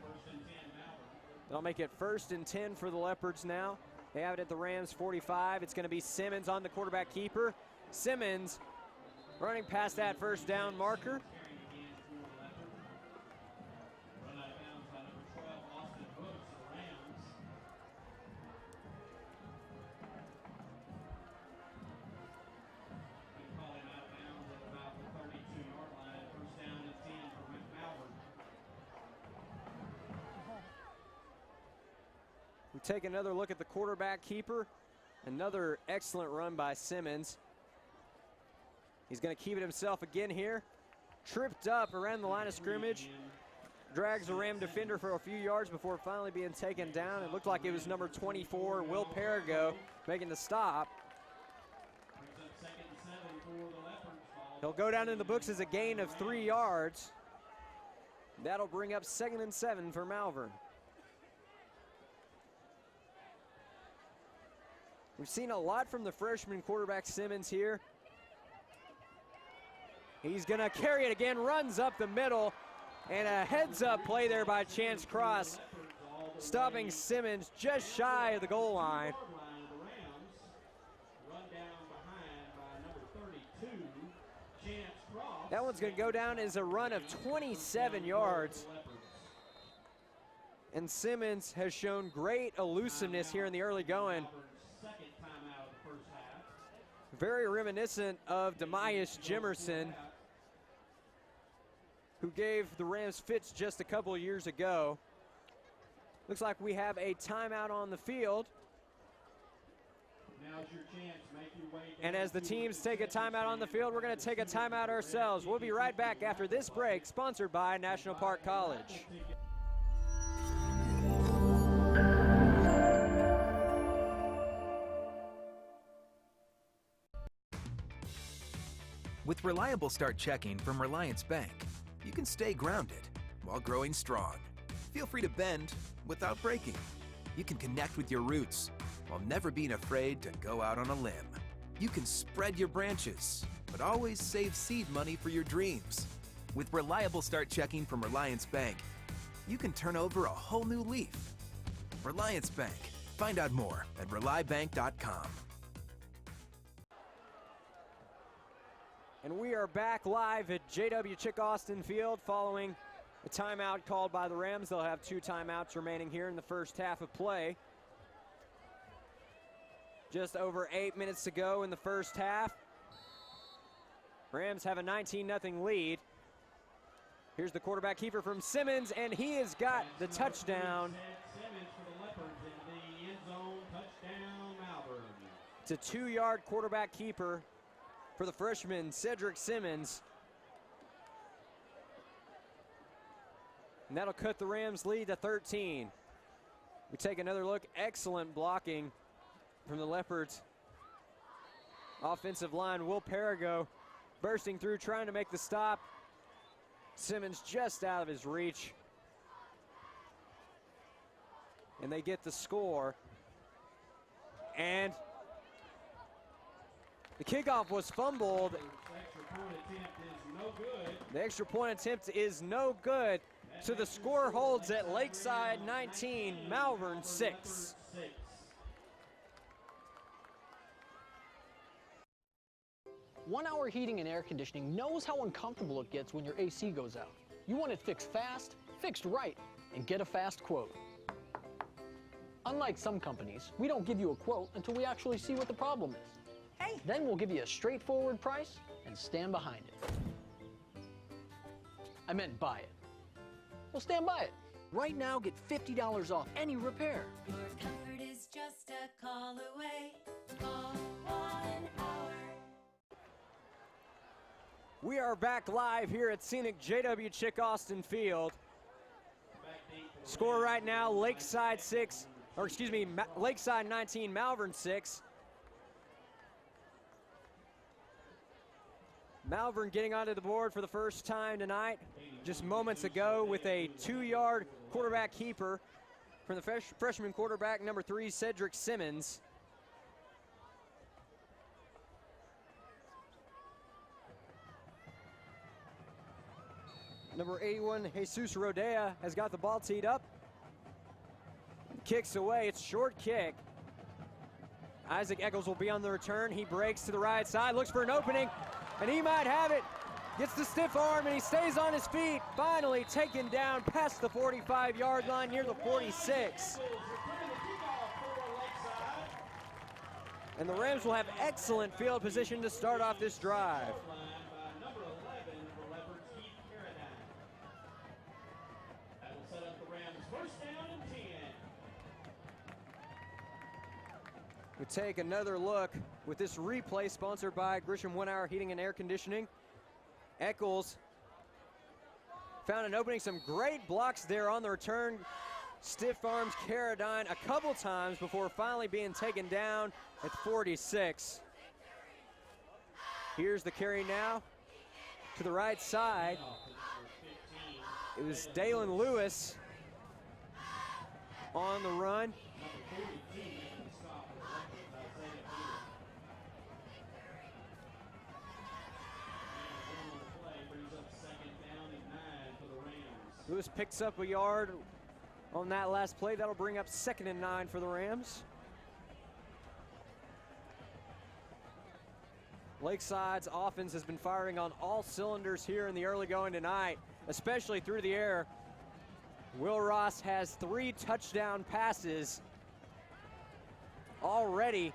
1st and 10 Malvern. They'll make it 1st and 10 for the Leopards now. They have it at the Rams 45. It's going to be Simmons on the quarterback keeper. Simmons running past that first down marker. Carrying again for the Leopard. Run out of bounds by number 12, Austin Brooks of the Rams. They call him out of bounds at about the 32-yard line. 1st down and 10 for Malvern. We take another look at the quarterback keeper. Another excellent run by Simmons. He's going to keep it himself again here. Tripped up around the line of scrimmage. Drags a Ram defender for a few yards before finally being taken down. It looked like it was number 24, Will Perigo, making the stop. He'll go down in the books as a gain of 3 yards. That'll bring up 2nd and 7 for Malvern. We've seen a lot from the freshman quarterback Simmons here. He's gonna carry it again, runs up the middle, and a heads-up play there by Chance Cross, stopping Simmons just shy of the goal line. That one's gonna go down as a run of 27 yards. And Simmons has shown great elusiveness here in the early going. Very reminiscent of Demias Jimerson, who gave the Rams fits just a couple of years ago. Looks like we have a timeout on the field. Now's your chance. Make your way down. And as the teams take a timeout on the field, we're going to take a timeout ourselves. We'll be right back after this break, sponsored by National Park College. With reliable start checking from Relyance Bank, you can stay grounded while growing strong. Feel free to bend without breaking. You can connect with your roots while never being afraid to go out on a limb. You can spread your branches, but always save seed money for your dreams. With reliable start checking from Relyance Bank, you can turn over a whole new leaf. Relyance Bank. Find out more at RelyBank.com. And we are back live at J.W. Chick Austin Field following a timeout called by the Rams. They'll have 2 timeouts remaining here in the first half of play. Just over 8 minutes to go in the first half. Rams have a 19-0 lead. Here's the quarterback keeper from Simmons, and he has got the touchdown. Simmons for the Leopards in the end zone. Touchdown, Malvern. It's a 2-yard quarterback keeper for the freshman, Cedric Simmons. And that'll cut the Rams' lead to 13. We take another look. Excellent blocking from the Leopards. Offensive line, Will Perigo bursting through, trying to make the stop. Simmons just out of his reach. And they get the score. And the kickoff was fumbled. The extra point attempt is no good. So the score holds at Lakeside 19, Malvern 6. One-hour heating and air conditioning knows how uncomfortable it gets when your AC goes out. You want it fixed fast, fixed right, and get a fast quote. Unlike some companies, we don't give you a quote until we actually see what the problem is. Hey! Then we'll give you a straightforward price and stand behind it. I meant buy it. We'll stand by it. Right now, get $50 off any repair. Your comfort is just a call away. Call 1 hour. We are back live here at scenic J.W. Chick Austin Field. Score right now, Lakeside 19, Malvern 6. Malvern getting onto the board for the first time tonight, just moments ago, with a 2-yard quarterback keeper from the freshman quarterback, number 3, Cedric Simmons. Number 81, Jesus Rodea, has got the ball teed up. Kicks away, it's short kick. Isaac Eccles will be on the return. He breaks to the right side, looks for an opening, and he might have it. Gets the stiff arm, and he stays on his feet. Finally taken down past the 45-yard line near the 46. And the Rams will have excellent field position to start off this drive. We take another look with this replay sponsored by Grisham 1 Hour Heating and Air Conditioning. Eccles found an opening, some great blocks there on the return. Stiff arms Carradine a couple times before finally being taken down at 46. Here's the carry now to the right side. It was Dalen Lewis on the run. Lewis picks up a yard on that last play. That'll bring up 2nd and 9 for the Rams. Lakeside's offense has been firing on all cylinders here in the early going tonight, especially through the air. Will Ross has 3 touchdown passes already,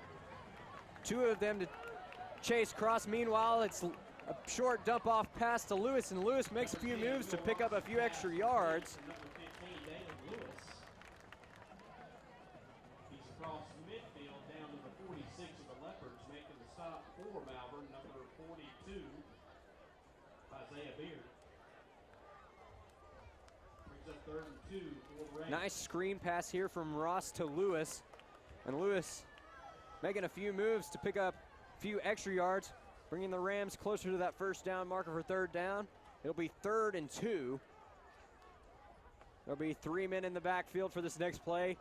2 of them to Chase Cross. Meanwhile, it's a short dump off pass to Lewis, and Lewis makes a few moves to pick up a few extra yards. He's across midfield down to the 46 of the Leopards, making the stop for Malvern, number 42, Isaiah Beard. Brings up 3rd and 2 for the Rams. Nice screen pass here from Ross to Lewis, and Lewis making a few moves to pick up a few extra yards, bringing the Rams closer to that first down marker for 3rd down. It'll be 3rd and 2. There'll be 3 men in the backfield for this next play.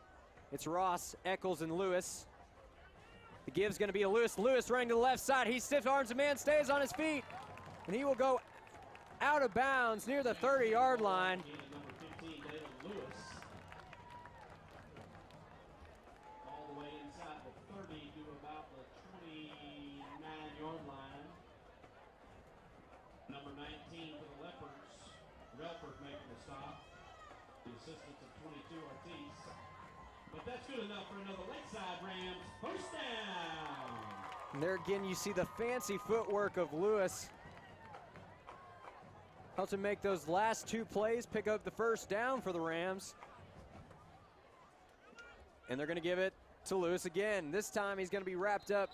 It's Ross, Eccles, and Lewis. The give's going to be to Lewis. Lewis running to the left side. He stiff arms a man, stays on his feet, and he will go out of bounds near the 30-yard line. Number 15, Dalen Lewis. All the way inside the 30 to about the 29-yard line. Number 19 for the Leopards, Relford making the stop. The assistance of 22, Ortiz. But that's good enough for another Lakeside Rams first down. And there again, you see the fancy footwork of Lewis. Helps him make those last 2 plays, pick up the first down for the Rams. And they're going to give it to Lewis again. This time he's going to be wrapped up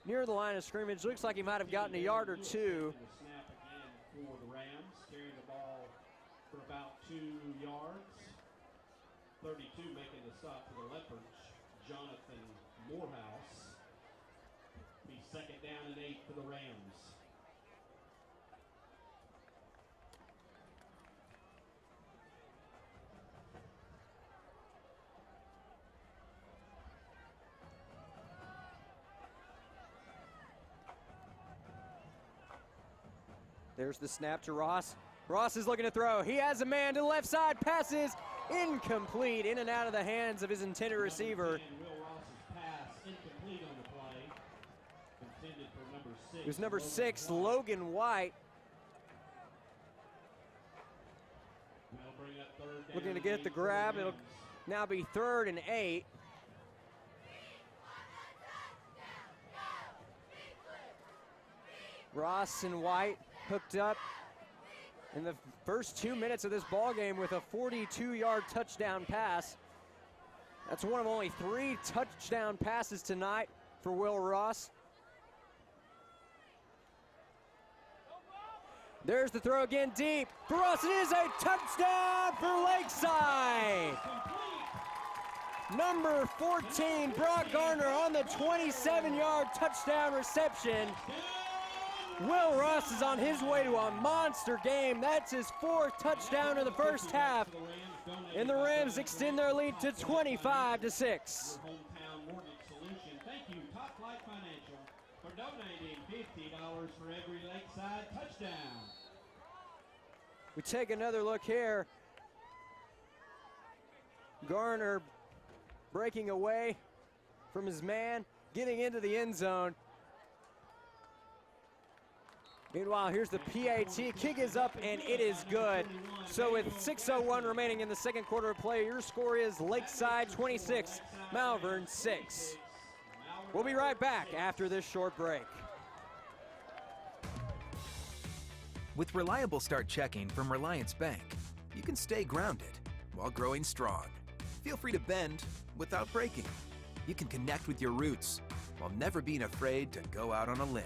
near the line of scrimmage. Looks like he might have gotten a yard or 2. The snap again for the Rams, carrying the ball for about 2 yards. 32 making the stop for the Leopards, Jonathan Morehouse. Be 2nd down and 8 for the Rams. There's the snap to Ross. Ross is looking to throw. He has a man to the left side. Passes incomplete, in and out of the hands of his intended receiver. Will Ross's pass incomplete on the play. Intended for number 6. It was number 6, Logan White. That'll bring up 3rd down Looking to and get the 8 for grab. It'll Rams. now be 3rd and 8. Ross and White hooked up in the first 2 minutes of this ball game with a 42-yard touchdown pass. That's one of only 3 touchdown passes tonight for Will Ross. There's the throw again deep for Ross. It is a touchdown for Lakeside. Number 14, Brock Garner on the 27-yard touchdown reception. Will Ross is on his way to a monster game. That's his 4th touchdown of the first half. And the Rams extend their lead to 25-6. Hometown Mortgage Solution. Thank you, Top Flight Financial, for donating $50 for every Lakeside touchdown. We take another look here. Garner breaking away from his man, getting into the end zone. Meanwhile, here's the PAT. Kick is up, and it is good. So with 6:01 remaining in the second quarter of play, your score is Lakeside 26, Malvern 6. We'll be right back after this short break. With reliable start checking from Relyance Bank, you can stay grounded while growing strong. Feel free to bend without breaking. You can connect with your roots while never being afraid to go out on a limb.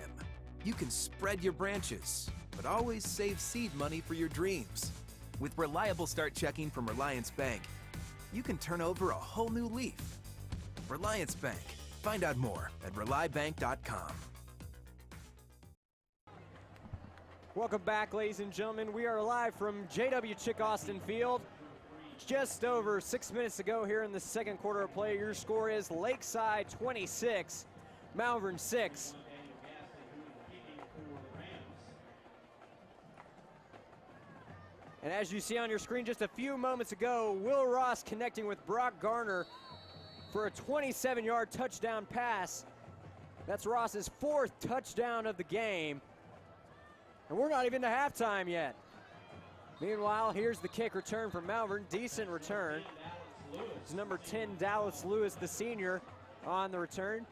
You can spread your branches, but always save seed money for your dreams. With reliable start checking from Relyance Bank, you can turn over a whole new leaf. Relyance Bank. Find out more at RelyBank.com. Welcome back, ladies and gentlemen. We are live from J.W. Chick Austin Field. Just over 6 minutes to go here in the second quarter of play. Your score is Lakeside 26, Malvern 6. And as you see on your screen just a few moments ago, Will Ross connecting with Brock Garner for a 27-yard touchdown pass. That's Ross's 4th touchdown of the game. And we're not even to halftime yet. Meanwhile, here's the kick return from Malvern. Decent return. It's number 10, Dallas Lewis, the senior, on the return.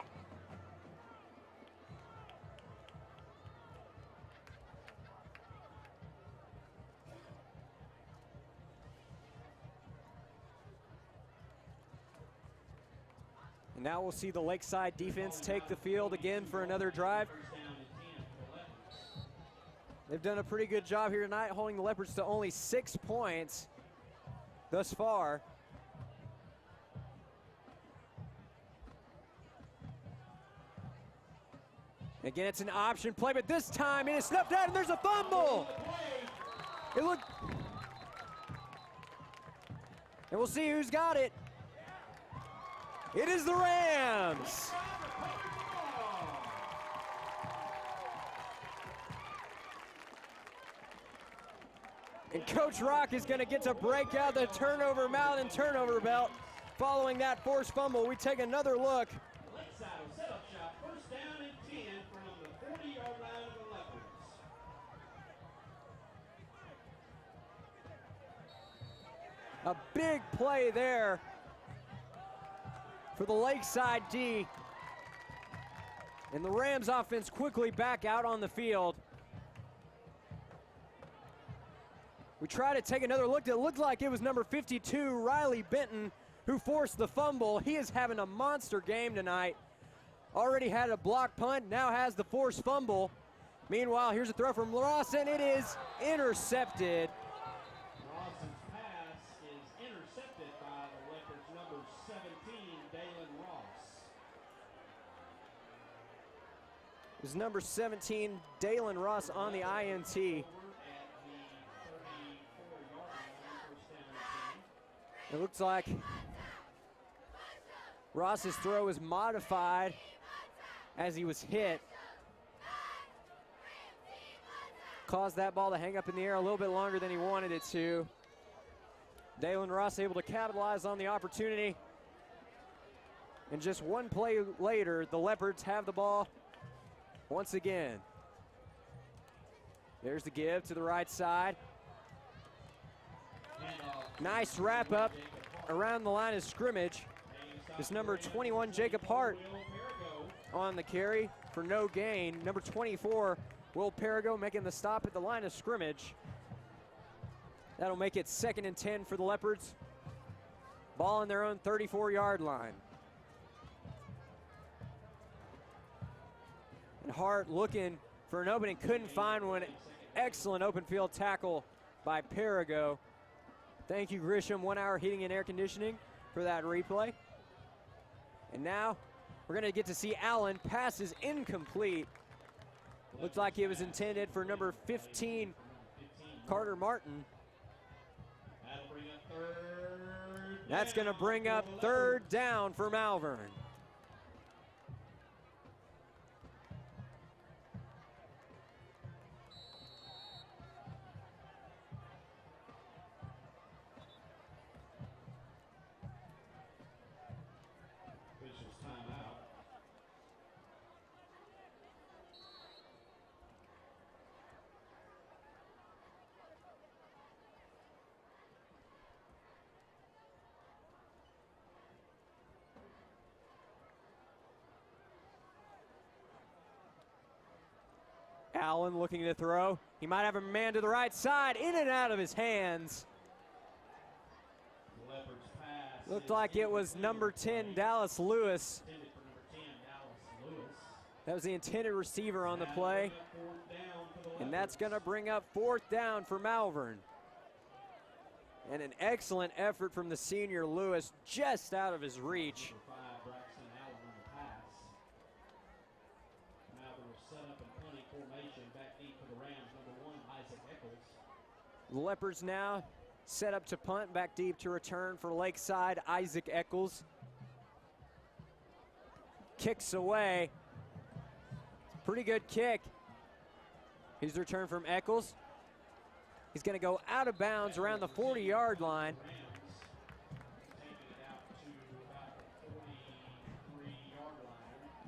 And now we'll see the Lakeside defense take the field again for another drive. They've done a pretty good job here tonight, holding the Leopards to only 6 points thus far. Again, it's an option play, but this time it is snuffed out and there's a fumble. And we'll see who's got it. It is the Rams. And Coach Rock is going to get to break out the turnover mouth and turnover belt. Following that forced fumble, we take another look. Lakeside will set up shop, first down and 10 from the 40-yard line of the Leopards. A big play there for the Lakeside D. And the Rams offense quickly back out on the field. We try to take another look. It looked like it was number 52, Riley Benton, who forced the fumble. He is having a monster game tonight. Already had a block punt, now has the forced fumble. Meanwhile, here's a throw from Ross, and it is intercepted. Ross's pass is intercepted by the Leopards' number 17, Dalen Ross. It was number 17, Dalen Ross on the INT. It looks like Ross's throw was modified as he was hit. Caused that ball to hang up in the air a little bit longer than he wanted it to. Dalen Ross able to capitalize on the opportunity. And just one play later, the Leopards have the ball once again. There's the give to the right side. Nice wrap up around the line of scrimmage. It's number 21, Jacob Hart, on the carry for no gain. Number 24, Will Perigo, making the stop at the line of scrimmage. That'll make it 2nd and 10 for the Leopards. Ball on their own 34-yard line. And Hart looking for an opening, couldn't find one. Excellent open field tackle by Perigo. Thank you, Grisham, 1 Hour Heating and Air Conditioning, for that replay. And now we're going to get to see Allen. Pass is incomplete. Looks like it was intended for number 15, Carter Martin. That's going to bring up 3rd down for Malvern. Allen looking to throw. He might have a man to the right side, in and out of his hands. Looked like it was number 10, Dallas Lewis. That was the intended receiver on the play. And that's going to bring up 4th down for Malvern. And an excellent effort from the senior Lewis, just out of his reach. The Leopards now set up to punt, back deep to return for Lakeside, Isaac Eccles. Kicks away. Pretty good kick. Here's the return from Eccles. He's going to go out of bounds around the 40-yard line.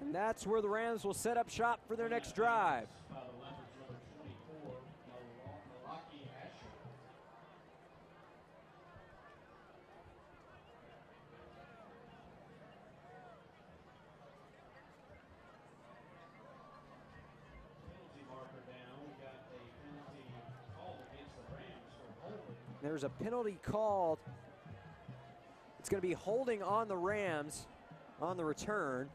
And that's where the Rams will set up shop for their next drive. There's a penalty called. It's going to be holding on the Rams on the return.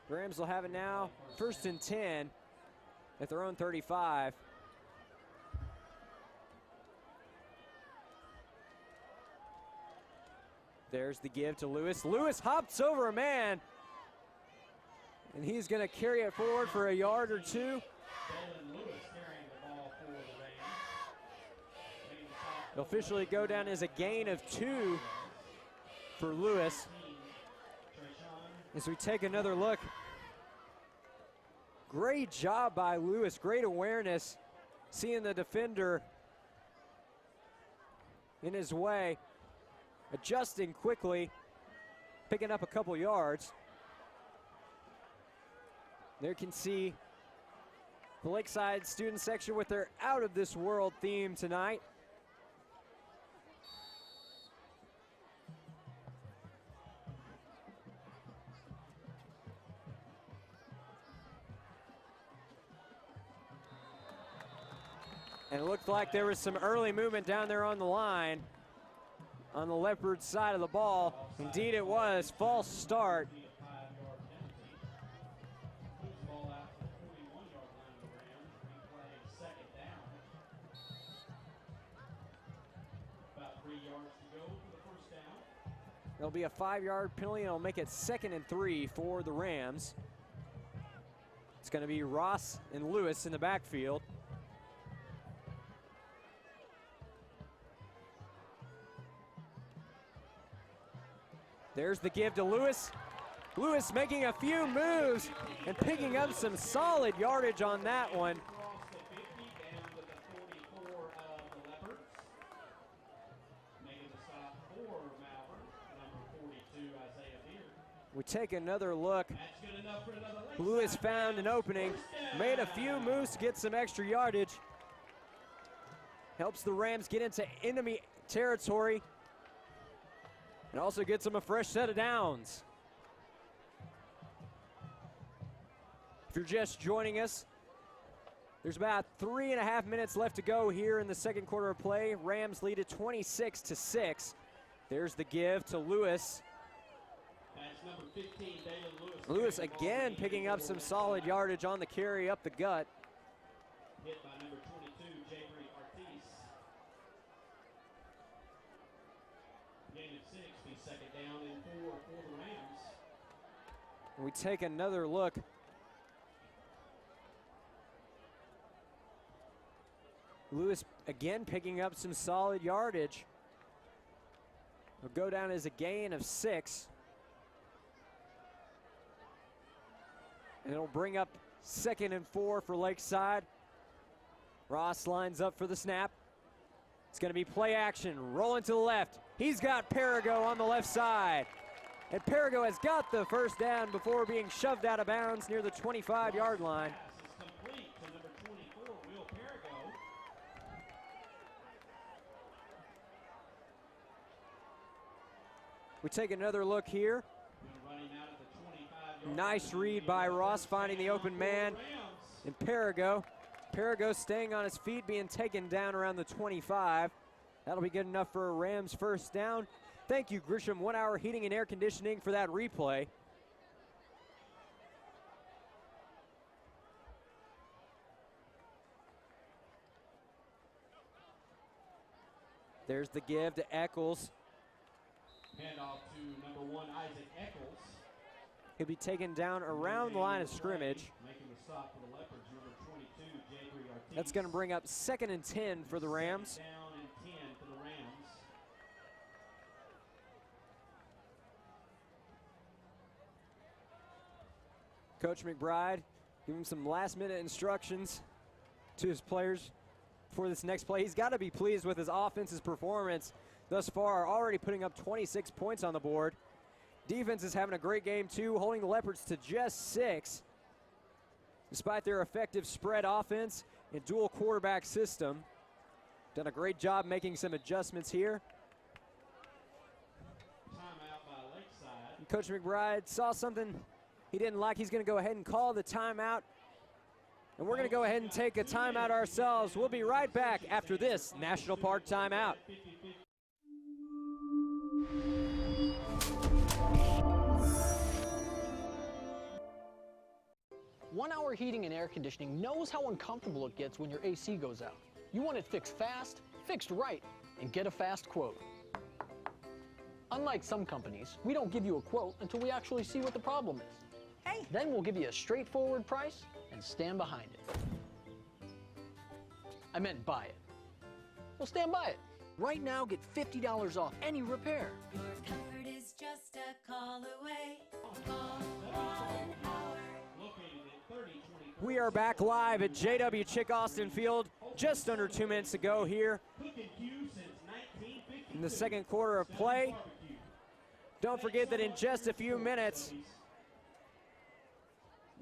The Rams will have it now, 1st and 10 at their own 35. There's the give to Lewis. Lewis hops over a man, and he's going to carry it forward for a yard or two. It'll officially go down as a gain of 2 for Lewis. As we take another look, great job by Lewis, great awareness, seeing the defender in his way, adjusting quickly, picking up a couple yards. There you can see the Lakeside student section with their Out of This World theme tonight. And it looked like there was some early movement down there on the line on the Leopard side of the ball. Indeed it was. False start. There'll be a 5-yard penalty, and it'll make it 2nd and 3 for the Rams. It's going to be Ross and Lewis in the backfield. There's the give to Lewis. Lewis making a few moves and picking up some solid yardage on that one. We take another look. Lewis found an opening, made a few moves to get some extra yardage. Helps the Rams get into enemy territory and also gets them a fresh set of downs. If you're just joining us, there's about 3.5 minutes left to go here in the second quarter of play. Rams lead at 26-6. There's the give to Lewis. That's number 15, David Lewis. Lewis again picking up some solid yardage on the carry up the gut. Hit by number 22, Jabri Ortiz. Gain of 6, be second down and 4 for the Rams. We take another look. Lewis again picking up some solid yardage. Will go down as a gain of 6. And it'll bring up 2nd and 4 for Lakeside. Ross lines up for the snap. It's going to be play action, rolling to the left. He's got Perigo on the left side. And Perigo has got the first down before being shoved out of bounds near the 25-yard line. We take another look here. Nice read by Ross, finding the open man. and Perigo. Perigo staying on his feet, being taken down around the 25. That'll be good enough for a Rams first down. Thank you, Grisham 1 Hour Heating and Air Conditioning, for that replay. There's the give to Eccles. Handoff to number 1, Isaac Eccles. He'll be taken down around the line of scrimmage. Making the stop for the Leopards, number 22, Jabri Ortiz. That's going to bring up 2nd and 10 for the Rams. Down and 10 for the Rams. Coach McBride giving some last-minute instructions to his players for this next play. He's got to be pleased with his offense's performance thus far, already putting up 26 points on the board. Defense is having a great game too, holding the Leopards to just 6. Despite their effective spread offense and dual quarterback system. Done a great job making some adjustments here. Timeout by Lakeside. And Coach McBride saw something he didn't like. He's going to go ahead and call the timeout. And we're going to go ahead and take a timeout ourselves. We'll be right back after this National Park timeout. One Hour Heating and Air Conditioning knows how uncomfortable it gets when your AC goes out. You want it fixed fast, fixed right, and get a fast quote. Unlike some companies, we don't give you a quote until we actually see what the problem is. Hey! Then we'll give you a straightforward price and stand behind it. I meant buy it. We'll stand by it. Right now, get $50 off any repair. Your comfort is just a call away. Call 1 Hour. Located at 3024. We are back live at JW Chick Austin Field. Just under 2 minutes to go here Cook and Q since 1952. in the second quarter of play. Barbecue. Don't forget that in just a few minutes,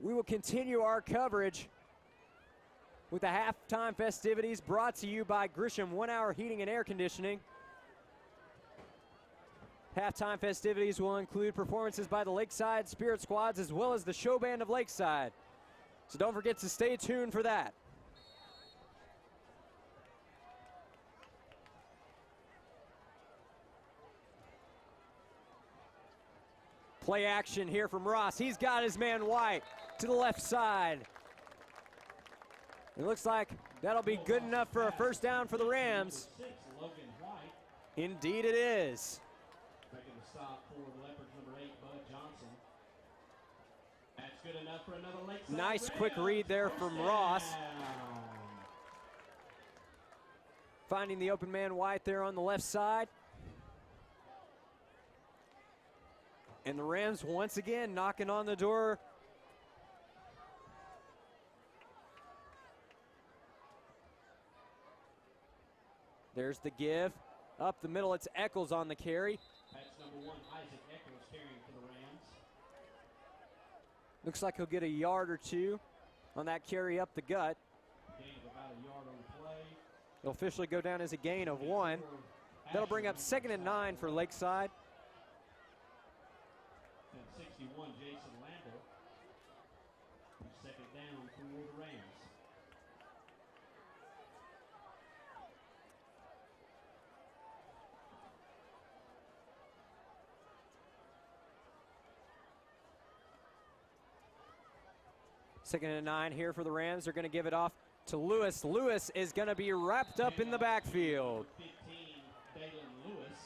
we will continue our coverage with the halftime festivities brought to you by Grisham 1 Hour Heating and Air Conditioning. Halftime festivities will include performances by the Lakeside Spirit Squads as well as the show band of Lakeside. So don't forget to stay tuned for that. Play action here from Ross. He's got his man White to the left side. It looks like that'll be good enough for a first down for the Rams. 6, Logan White. Indeed it is. Making the stop for the Leopards, number 8, Bud Johnson. That's good enough for another Lakeside. Nice quick Rams. read there from First Ross. down. Finding the open man White there on the left side. And the Rams once again knocking on the door. There's the give. Up the middle, it's Eccles on the carry. That's number 1, Isaac Eccles carrying for the Rams. Looks like he'll get a yard or two on that carry up the gut. Gain of about a yard on the play. It'll officially go down as a gain of 1. That'll bring up 2nd and 9 for Lakeside. And 61, Jason Landell. Second down for the Rams. Second and 9 here for the Rams. They're going to give it off to Lewis. Lewis is going to be wrapped up in the backfield. 15, Dalen Lewis.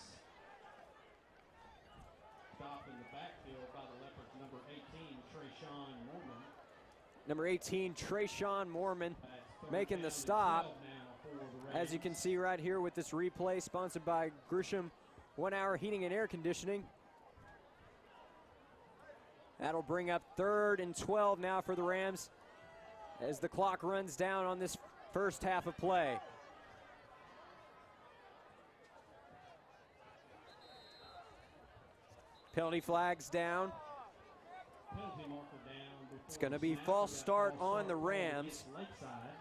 Stopped in the backfield by the Leopards, number 18, Trayshawn Mormon. Number 18, Trayshawn Mormon, That's making the 3rd down and stop. 12 now for the As you Rams. can see right here with this replay, sponsored by Grisham 1 Hour Heating and Air Conditioning. That'll bring up 3rd and 12 now for the Rams as the clock runs down on this first half of play. Penalty flags down. Penalty marker down before It's going to the be snap. false We got start false on the start Rams. against Lakeside.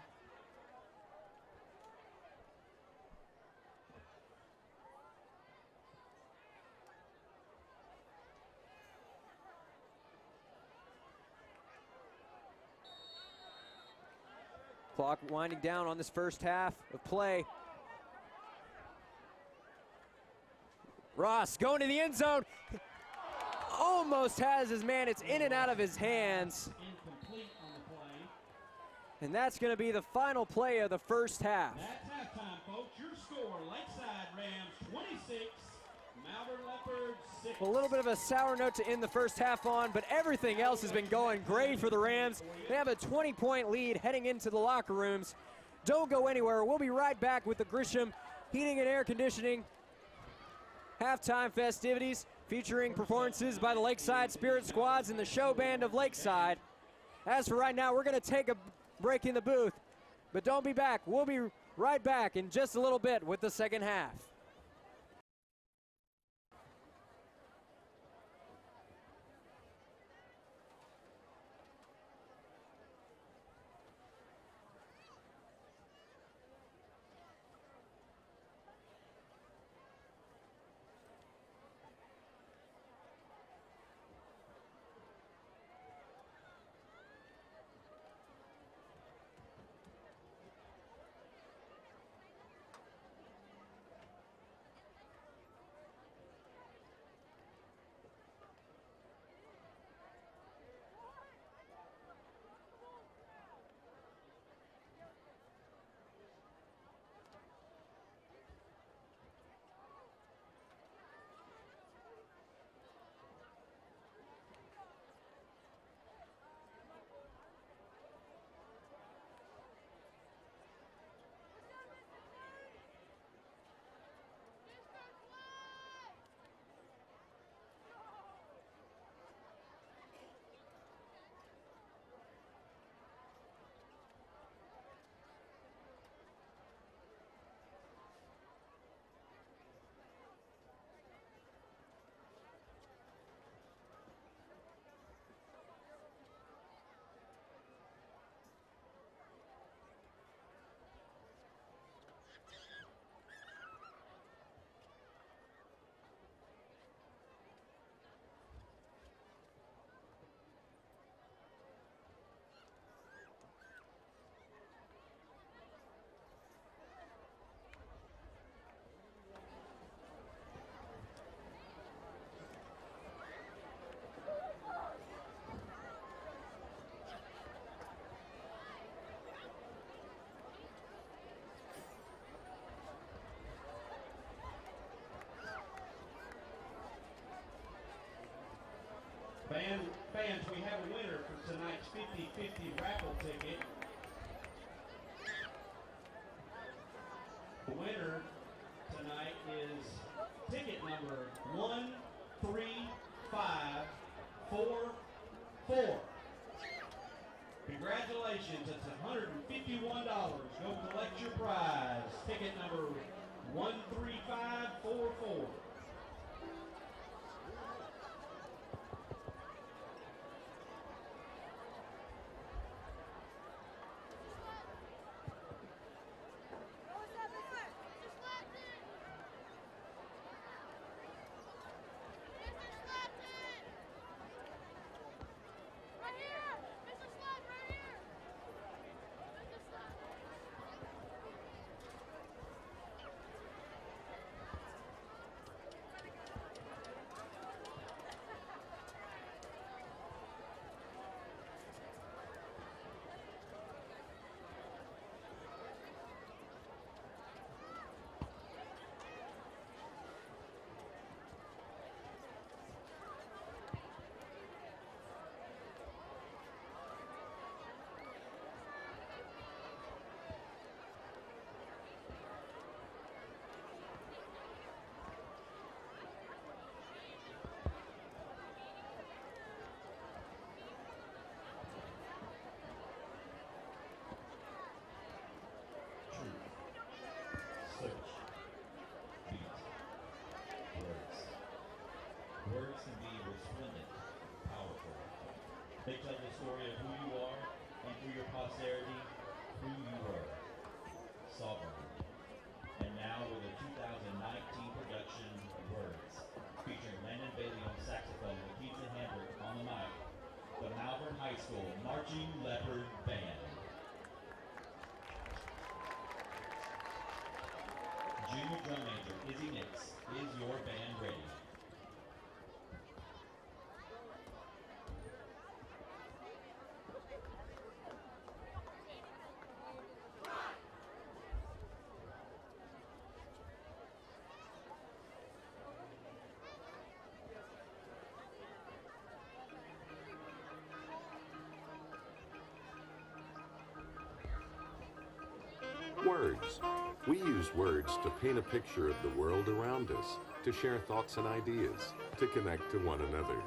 Clock winding down on this first half of play. Ross going to the end zone. Almost has his man. It's in and out of his hands. Incomplete on the play. And that's going to be the final play of the first half. That's halftime, folks. Your score, Lakeside Rams 26, Malvern Leopards 6. A little bit of a sour note to end the first half on, but everything else has been going great for the Rams. They have a 20-point lead heading into the locker rooms. Don't go anywhere. We'll be right back with the Grisham Heating and Air Conditioning halftime festivities featuring performances by the Lakeside Spirit Squads and the show band of Lakeside. As for right now, we're going to take a break in the booth, but don't be back. We'll be right back in just a little bit with the second half. Fans, we have a winner for tonight's 50-50 raffle ticket. The winner tonight is ticket number 13544. Congratulations, it's $151. Go collect your prize. Ticket number 13544. Words can be resplendent, powerful. They tell the story of who you are, and through your posterity, who you were. Sovereign. And now with a 2019 production of Words, featuring Landon Bailey on saxophone and Keith Hendrick on the mic, the Malvern High School Marching Leopard Band. Junior drum major Izzy Nix, is your band ready? Words. We use words to paint a picture of the world around us, to share thoughts and ideas, to connect to one another.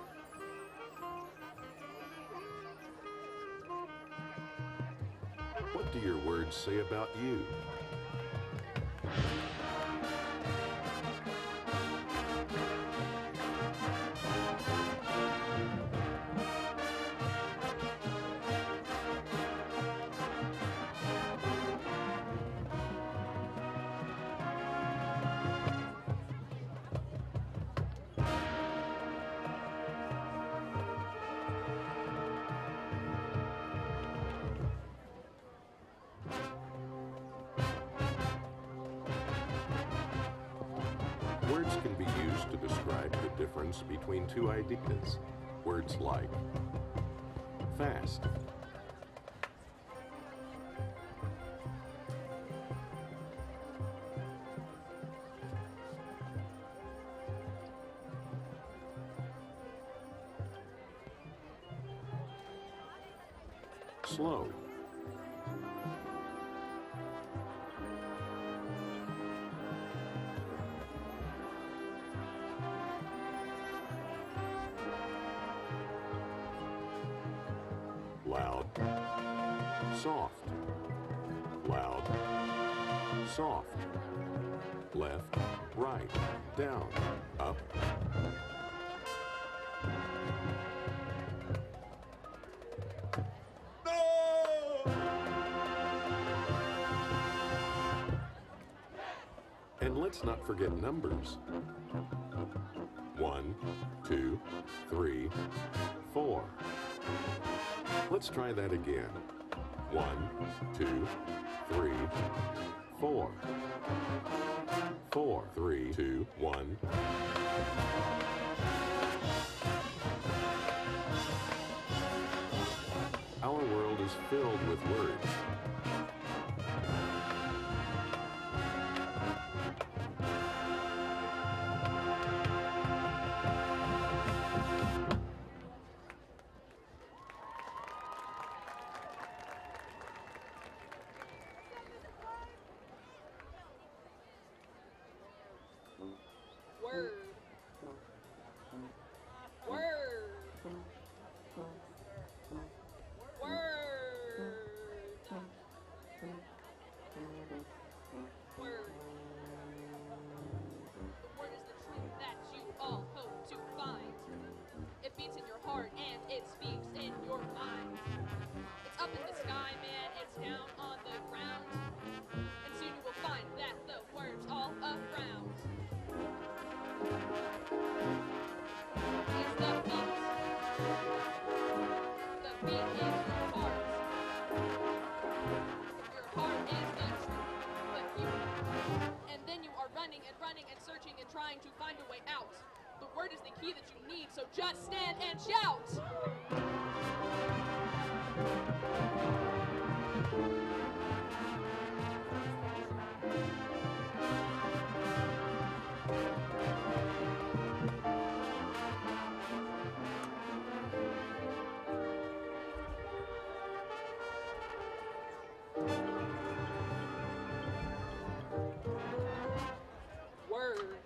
What do your words say about you? Words can be used to describe the difference between two ideas. Words like fast, slow, loud, soft, loud, soft, left, right, down, up. And let's not forget numbers. 1, 2, 3, 4. Let's try that again. 1, 2, 3, 4. 4, 3, 2, 1. Our world is filled with words. Word. Word. Word. Word. The word is the truth that you all hope to find. It beats in your heart and it speaks in your mind. It's up in the sky, man, it's down on the ground. And soon you will find that the word's all around. It's the beat. The beat is your heart. Your heart is the truth, but you. And then you are running and searching and trying to find a way out. The word is the key that you need, so just stand and shout. Word.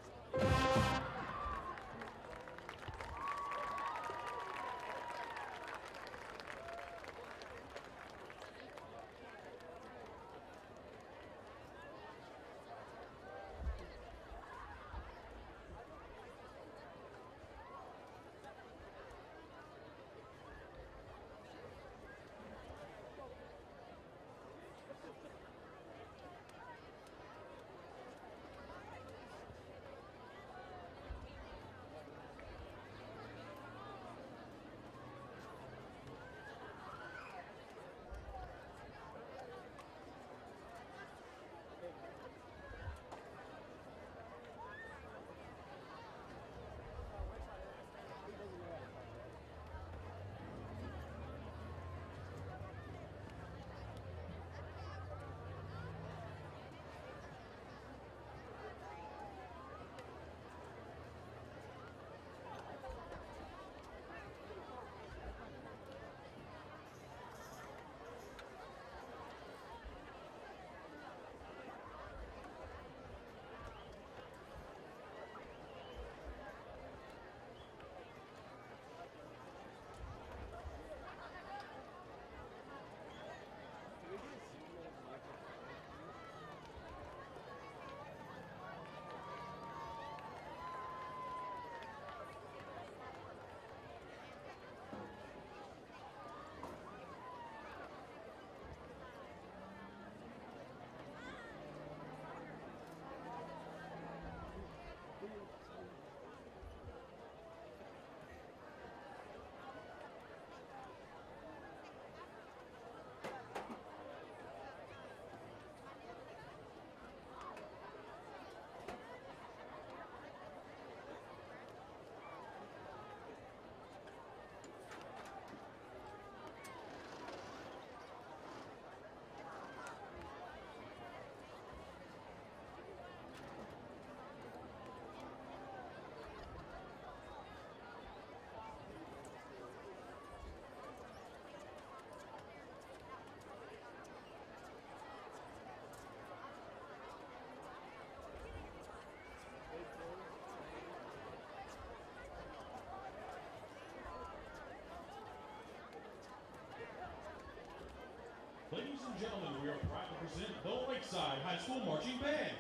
present the Lakeside High School Marching Band.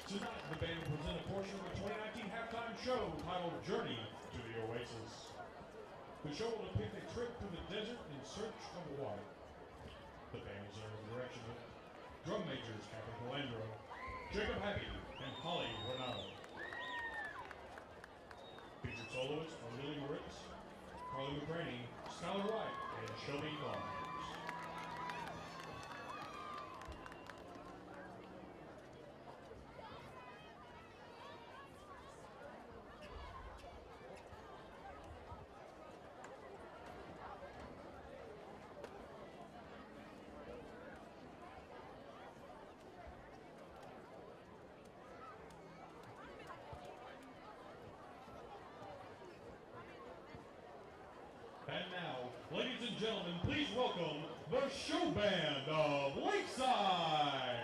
Tonight, the band will present a portion of the 2019 halftime show titled Journey to the Oasis. The show will depict a trip through the desert in search of water. The band is under the direction of drum majors Captain Calandro, Jacob Happy, and Holly Ronaldo. Featured soloists are Lily Moritz, Carly McCraney, Skylar Wright, and Shelby Barnes. And now, ladies and gentlemen, please welcome the show band of Lakeside.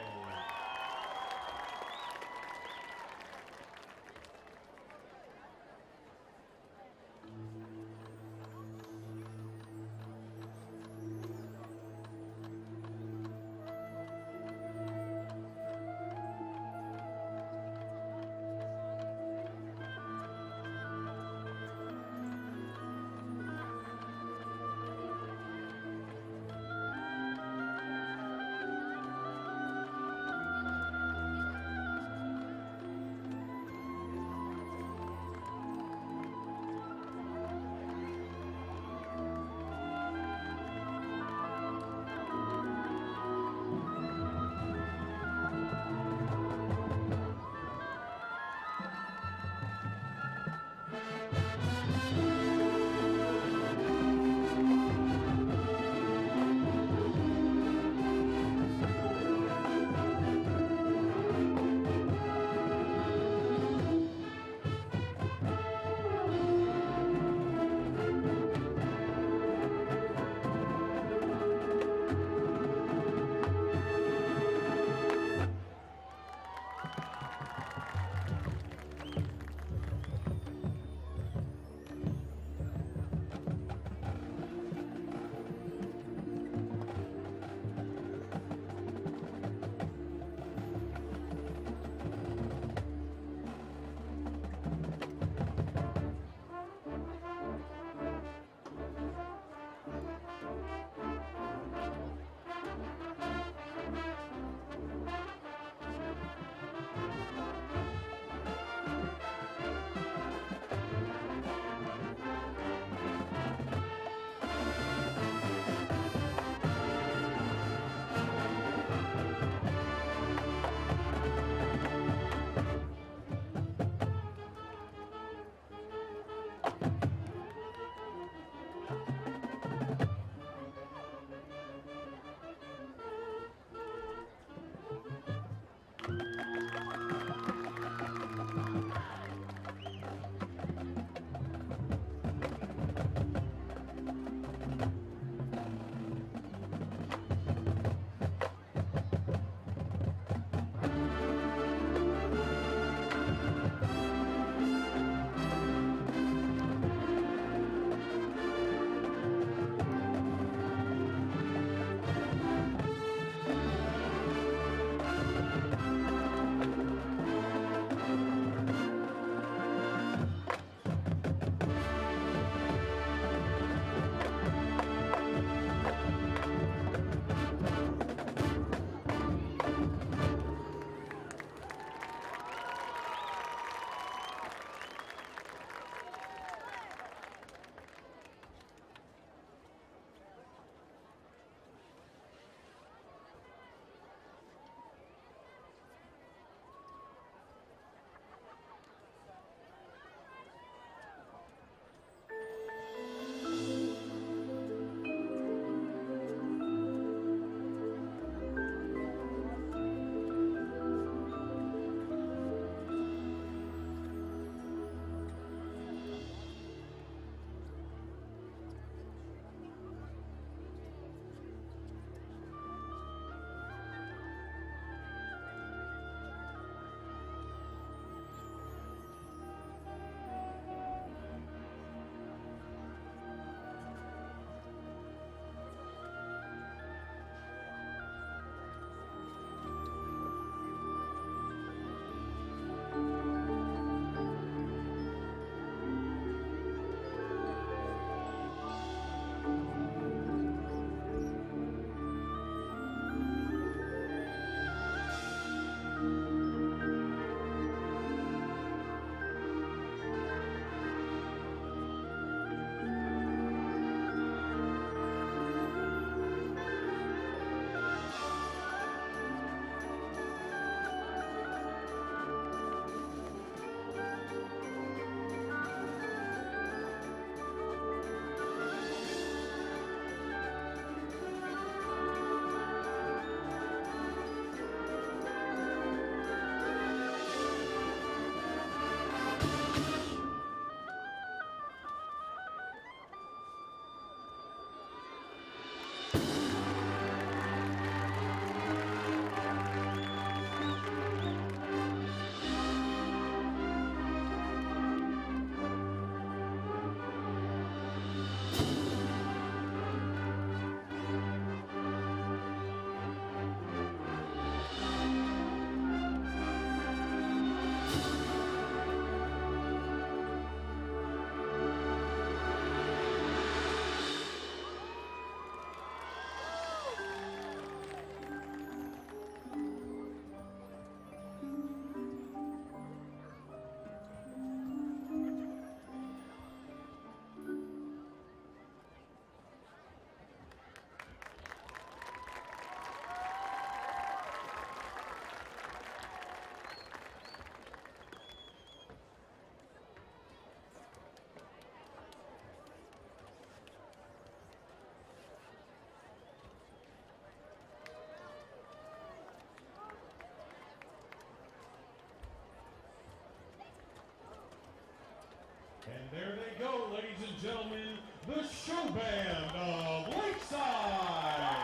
There they go, ladies and gentlemen, the show band of Lakeside.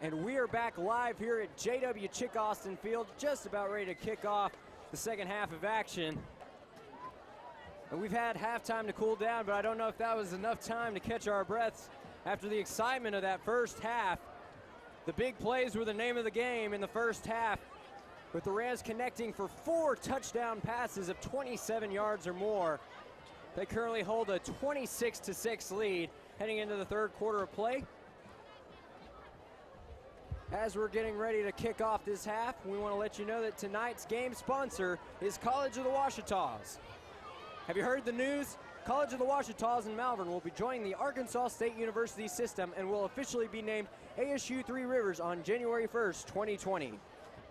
And we are back live here at JW Chick Austin Field, just about ready to kick off the second half of action. And we've had halftime to cool down, but I don't know if that was enough time to catch our breaths after the excitement of that first half. The big plays were the name of the game in the first half, with the Rams connecting for 4 touchdown passes of 27 yards or more. They currently hold a 26-6 lead heading into the third quarter of play. As we're getting ready to kick off this half, we want to let you know that tonight's game sponsor is College of the Ouachitas. Have you heard the news? College of the Ouachitas in Malvern will be joining the Arkansas State University system and will officially be named ASU Three Rivers on January 1st, 2020.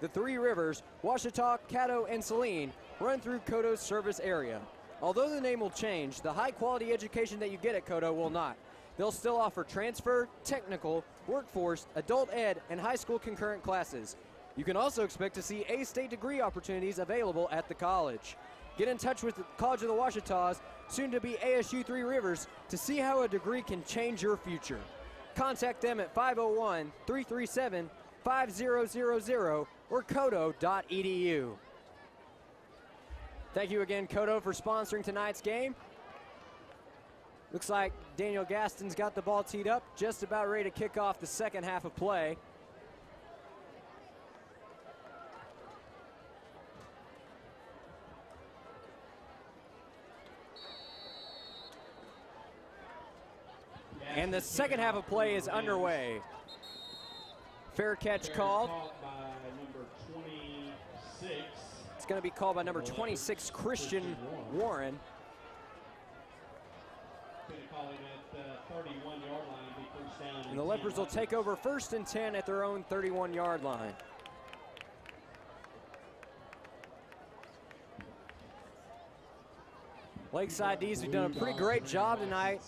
The Three Rivers, Ouachita, Caddo, and Saline run through Codo's service area. Although the name will change, the high-quality education that you get at Codo will not. They'll still offer transfer, technical, workforce, adult ed, and high school concurrent classes. You can also expect to see A-State degree opportunities available at the college. Get in touch with the College of the Ouachitas, soon to be ASU Three Rivers, to see how a degree can change your future. Contact them at 501-337-5000 or codo.edu. Thank you again, Codo, for sponsoring tonight's game. Looks like Daniel Gaston's got the ball teed up, just about ready to kick off the second half of play. And the second half of play is underway. Fair catch called. By number 26. It's going to be called by number 26, Christian Warren. Call him at 31-yard line, be first down. And the Leopards will take over 1st and 10 at their own 31-yard line. Lakeside D's have done a pretty great job tonight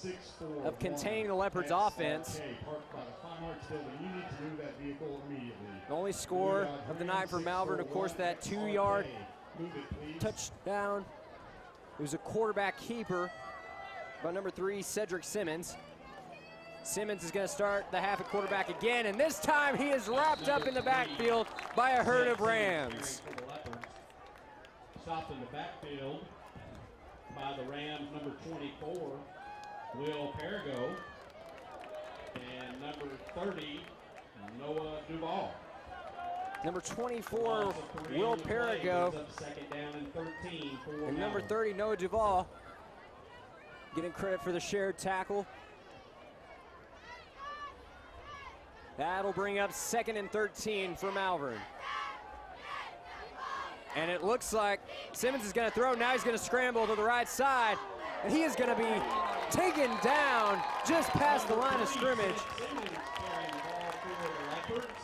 of containing the Leopards' offense. The only score of the night for Malvern, of course, that 2-yard touchdown. It was a quarterback keeper by number 3, Cedric Simmons. Simmons is going to start the half at quarterback again, and this time he is wrapped up in the backfield by a herd of Rams. Stopped in the backfield by the Rams, number 24, Will Perigo, and number 30, Noah Duvall. Number 24, Will Perigo, second down and 13 for and number 30, Noah Duvall, getting credit for the shared tackle. That'll bring up 2nd and 13 for Malvern. And it looks like Simmons is going to throw. Now he's going to scramble to the right side. And he is going to be taken down just past the line of scrimmage. Simmons carrying the ball for the Leopards.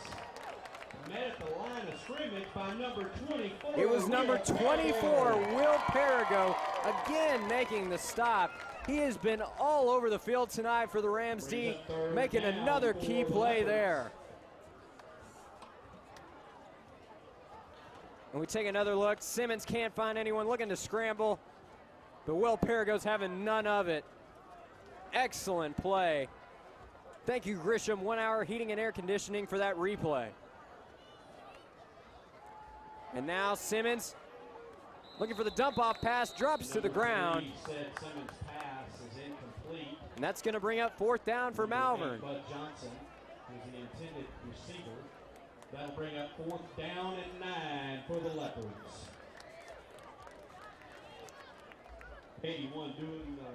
Met at the line of scrimmage by number 24. It was number 24, Will Perigo, again making the stop. He has been all over the field tonight for the Rams D, making another key play there. And we take another look. Simmons can't find anyone looking to scramble, but Will Perigo's having none of it. Excellent play. Thank you, Grisham, 1 Hour Heating and Air Conditioning, for that replay. And now Simmons, looking for the dump-off pass, drops to the ground. Said Simmons' pass is incomplete. And that's going to bring up 4th down for Malvern. Bud Johnson, who's the intended receiver. That'll bring up 4th down and 9 for the Leopards. 81 doing the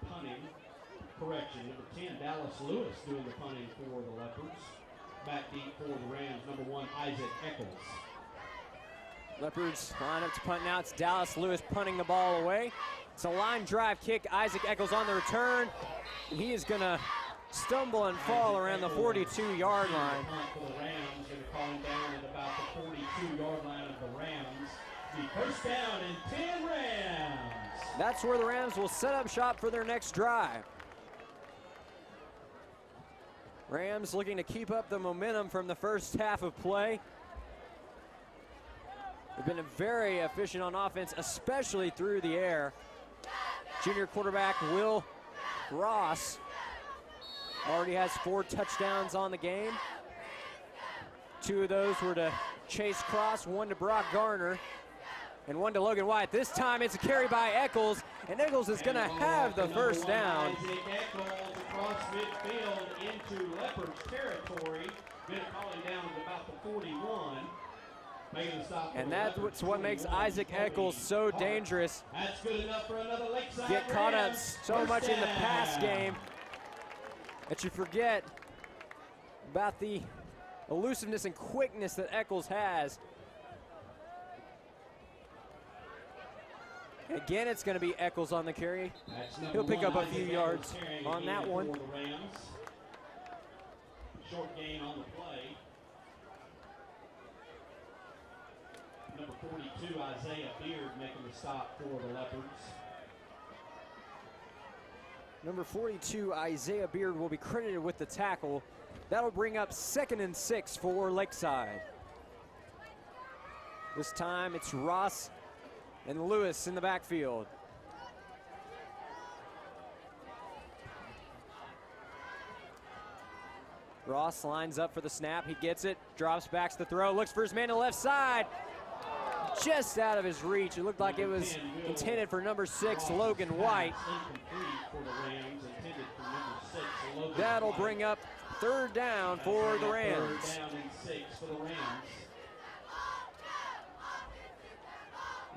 punting. Correction, number 10, Dallas Lewis doing the punting for the Leopards. Back deep for the Rams, number 1, Isaac Eccles. Leopards line up to punt now. It's Dallas Lewis punting the ball away. It's a line drive kick. Isaac Eccles on the return. And he is going to stumble and fall around the 42-yard line. For the Rams, going to call him down at about the 42-yard line of the Rams. The first down and 10 Rams. That's where the Rams will set up shop for their next drive. Rams looking to keep up the momentum from the first half of play. They've been very efficient on offense, especially through the air. Junior quarterback Will Ross already has 4 touchdowns on the game. 2 of those were to Chase Cross, 1 to Brock Garner. and one to Logan White. This time it's a carry by Eccles, and Eccles is going to have the first down. Isaac Eccles across midfield into Leopards territory. Been calling down at about the 41. Making the stop. And that's what makes Isaac Eccles so dangerous. That's good enough for another Lakeside. Get caught up Rams. so First much in the down. pass game that you forget about the elusiveness and quickness that Eccles has. Again, it's going to be Eccles on the carry. That's number He'll pick up a one, few Isaac yards Eccles carrying on that again one. for the Rams. Short gain on the play. Number 42, Isaiah Beard, making the stop for the Leopards. Number 42, Isaiah Beard, will be credited with the tackle. That'll bring up 2nd and 6 for Lakeside. This time it's Ross and Lewis in the backfield. Ross lines up for the snap. He gets it, drops back to the throw, looks for his man to the left side. Just out of his reach. It looked like it was intended for number 6, Logan White. Incomplete for the Rams, intended for number 6, Logan That'll White. bring up 3rd down for the Rams. 3rd down and 6 for the Rams.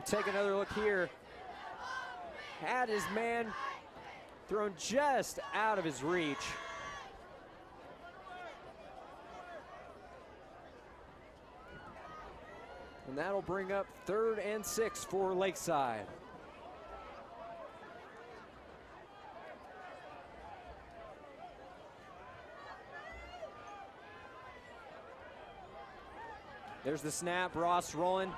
Take another look here. Had his man thrown just out of his reach. And that'll bring up 3rd and 6 for Lakeside. There's the snap. Ross rolling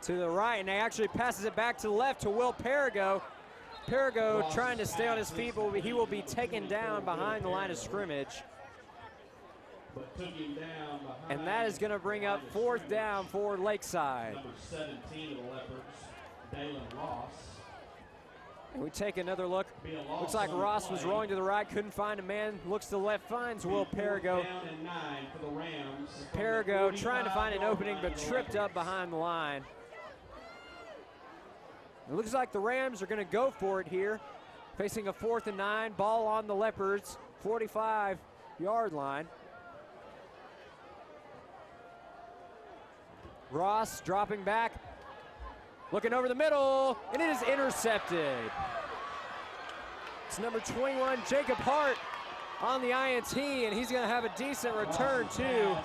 to the right, and he actually passes it back to the left to Will Perigo. Perigo trying to stay on his feet, but he will be taken down behind the line of scrimmage. But took him down behind. And that is going to bring up 4th down for Lakeside. Number 17 of the Leopards, Dalen Ross. And we take another look. Be a loss Looks like on Ross play. was rolling to the right, couldn't find a man. Looks to the left, finds Will Perigo. 4th down and 9 for the Rams. Perigo trying to find an opening, but tripped up behind the line. It looks like the Rams are going to go for it here. Facing a 4th and 9, ball on the Leopards, 45-yard line. Ross dropping back, looking over the middle, and it is intercepted. It's number 21, Jacob Hart, on the INT, and he's going to have a decent return too.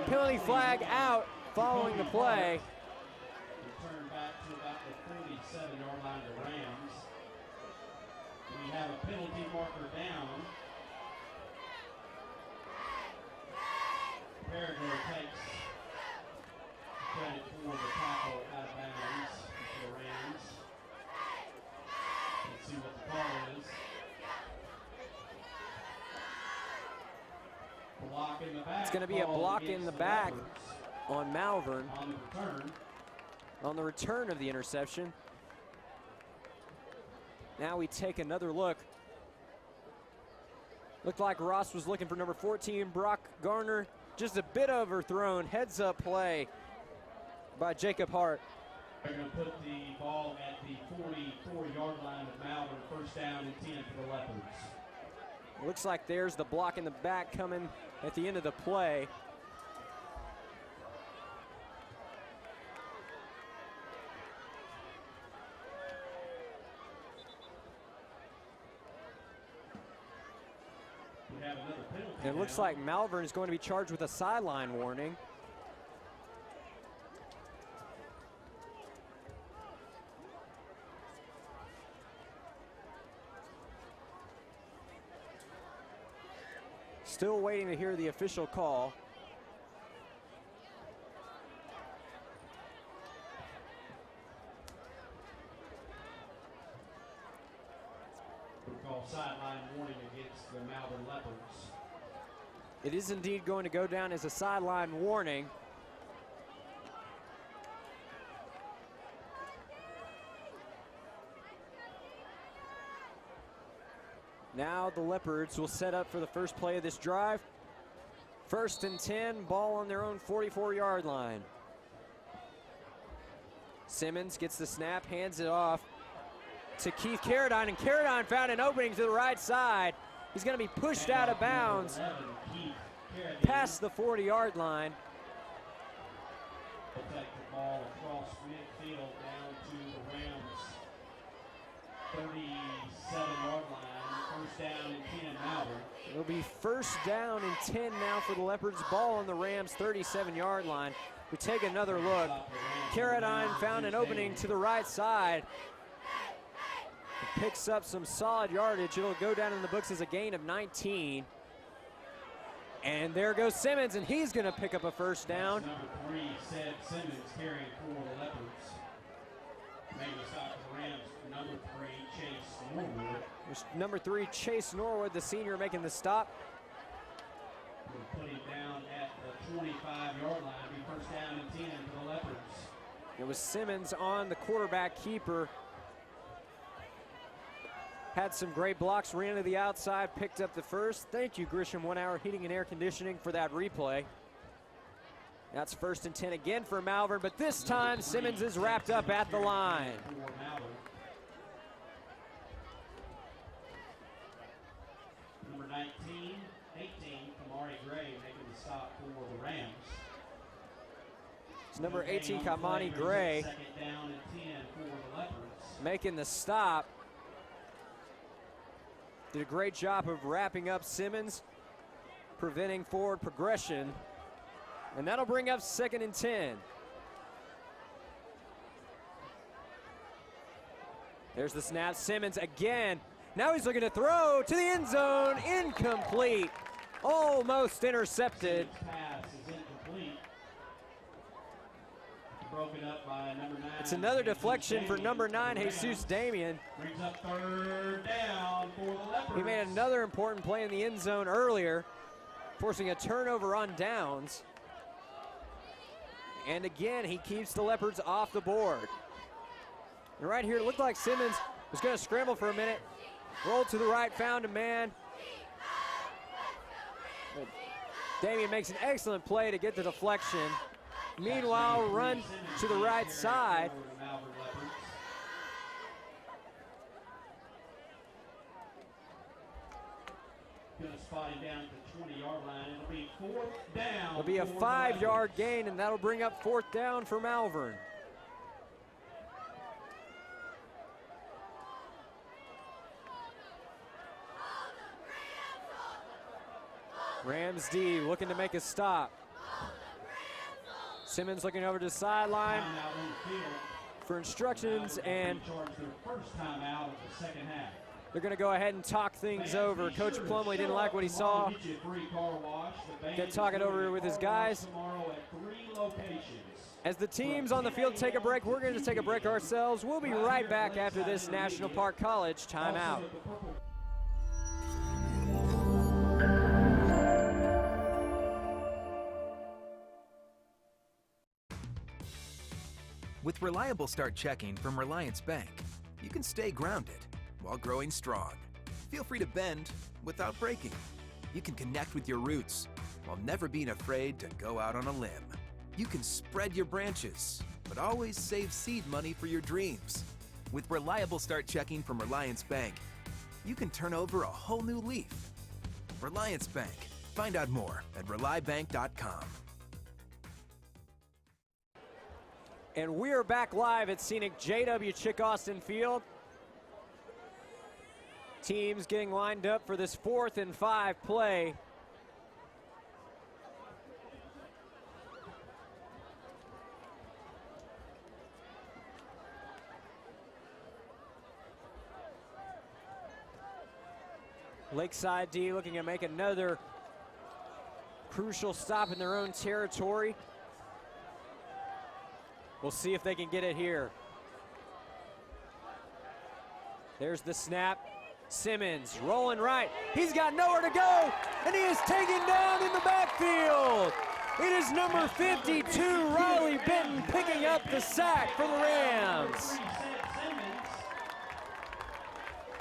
Penalty flag out following the play. Return back to about the 47-yard line of the Rams. We have a penalty marker down. Perigo takes credit for the tackle out of bounds for the Rams. Let's see what the call is. Block in the back. It's going to be a called block against in the the back Leopards on Malvern on the return. on the return of the interception. Now we take another look. Looked like Ross was looking for number 14, Brock Garner. Just a bit overthrown, heads up play by Jacob Hart. They're going to put the ball at the 44-yard line of Malvern, 1st down and 10 for the Leopards. Looks like there's the block in the back coming at the end of the play. We have another penalty. And it looks now. like Malvern is going to be charged with a sideline warning. Still waiting to hear the official call. We call sideline warning against the Malvern Leopards. It is indeed going to go down as a sideline warning. Now the Leopards will set up for the first play of this drive. 1st and 10, ball on their own 44-yard line. Simmons gets the snap, hands it off to Keith Carradine, and Carradine found an opening to the right side. He's going to be pushed out of bounds past the 40-yard line. They'll take the ball across midfield down to the Rams' 37-yard line. First down and 10, Malvern. It'll be first down and 10 now for the Leopards. Ball on the Rams' 37-yard line. We take another look. Carradine found an opening to the right side. It picks up some solid yardage. It'll go down in the books as a gain of 19. And there goes Simmons, and he's going to pick up a first down. Number 3, Seth Simmons, carrying for the Leopards. Making the stop for the Rams. Number 3, Chase Norwood. Number 3, Chase Norwood, the senior, making the stop. We'll put him down at the 25-yard line. It'll be first down and 10 for the Leopards. It was Simmons on the quarterback keeper. Had some great blocks, ran to the outside, picked up the first. Thank you, Grisham 1 Hour Heating and Air Conditioning, for that replay. That's first and 10 again for Malvern, but this time Simmons is wrapped up at the line. Number 19, 18, Kamari Gray making the stop for the Rams. It's number 18, Kamani Gray, Second down and 10 for the Leopards. making the stop. Did a great job of wrapping up Simmons, preventing forward progression. And that'll bring up second and 10. There's the snap, Simmons again. Now he's looking to throw to the end zone, incomplete. Almost intercepted. Pass is incomplete. Broken up by number 9. It's another deflection for number 9, Jesus Damian. Brings up third down for the Leopards. He made another important play in the end zone earlier, forcing a turnover on downs. And again, he keeps the Leopards off the board. And right here, it looked like Simmons was going to scramble for a minute. Rolled to the right, found a man. Damian makes an excellent play to get the deflection. Meanwhile, run to the right side. Gonna spot him down to the 20-yard line. It'll be fourth down. It'll be a 5-yard gain, and that'll bring up fourth down for Malvern. Rams D looking to make a stop. Simmons looking over to the sideline for instructions, and First time out of the second half. they're going to go ahead and talk things over. Coach Plumley didn't like what he saw. Get talk it over with his guys. As the teams on the field take a break, we're going to take a break ourselves. We'll be right back after this National Park College timeout. With reliable start checking from Relyance Bank, you can stay grounded while growing strong. Feel free to bend without breaking. You can connect with your roots while never being afraid to go out on a limb. You can spread your branches, but always save seed money for your dreams. With reliable start checking from Relyance Bank, you can turn over a whole new leaf. Relyance Bank. Find out more at RelyBank.com. And we are back live at scenic JW Chick Austin Field. Teams getting lined up for this 4th and 5 play. Lakeside D looking to make another crucial stop in their own territory. We'll see if they can get it here. There's the snap. Simmons rolling right. He's got nowhere to go, and he is taken down in the backfield. It is number 52, Riley Benton, picking up the sack for the Rams.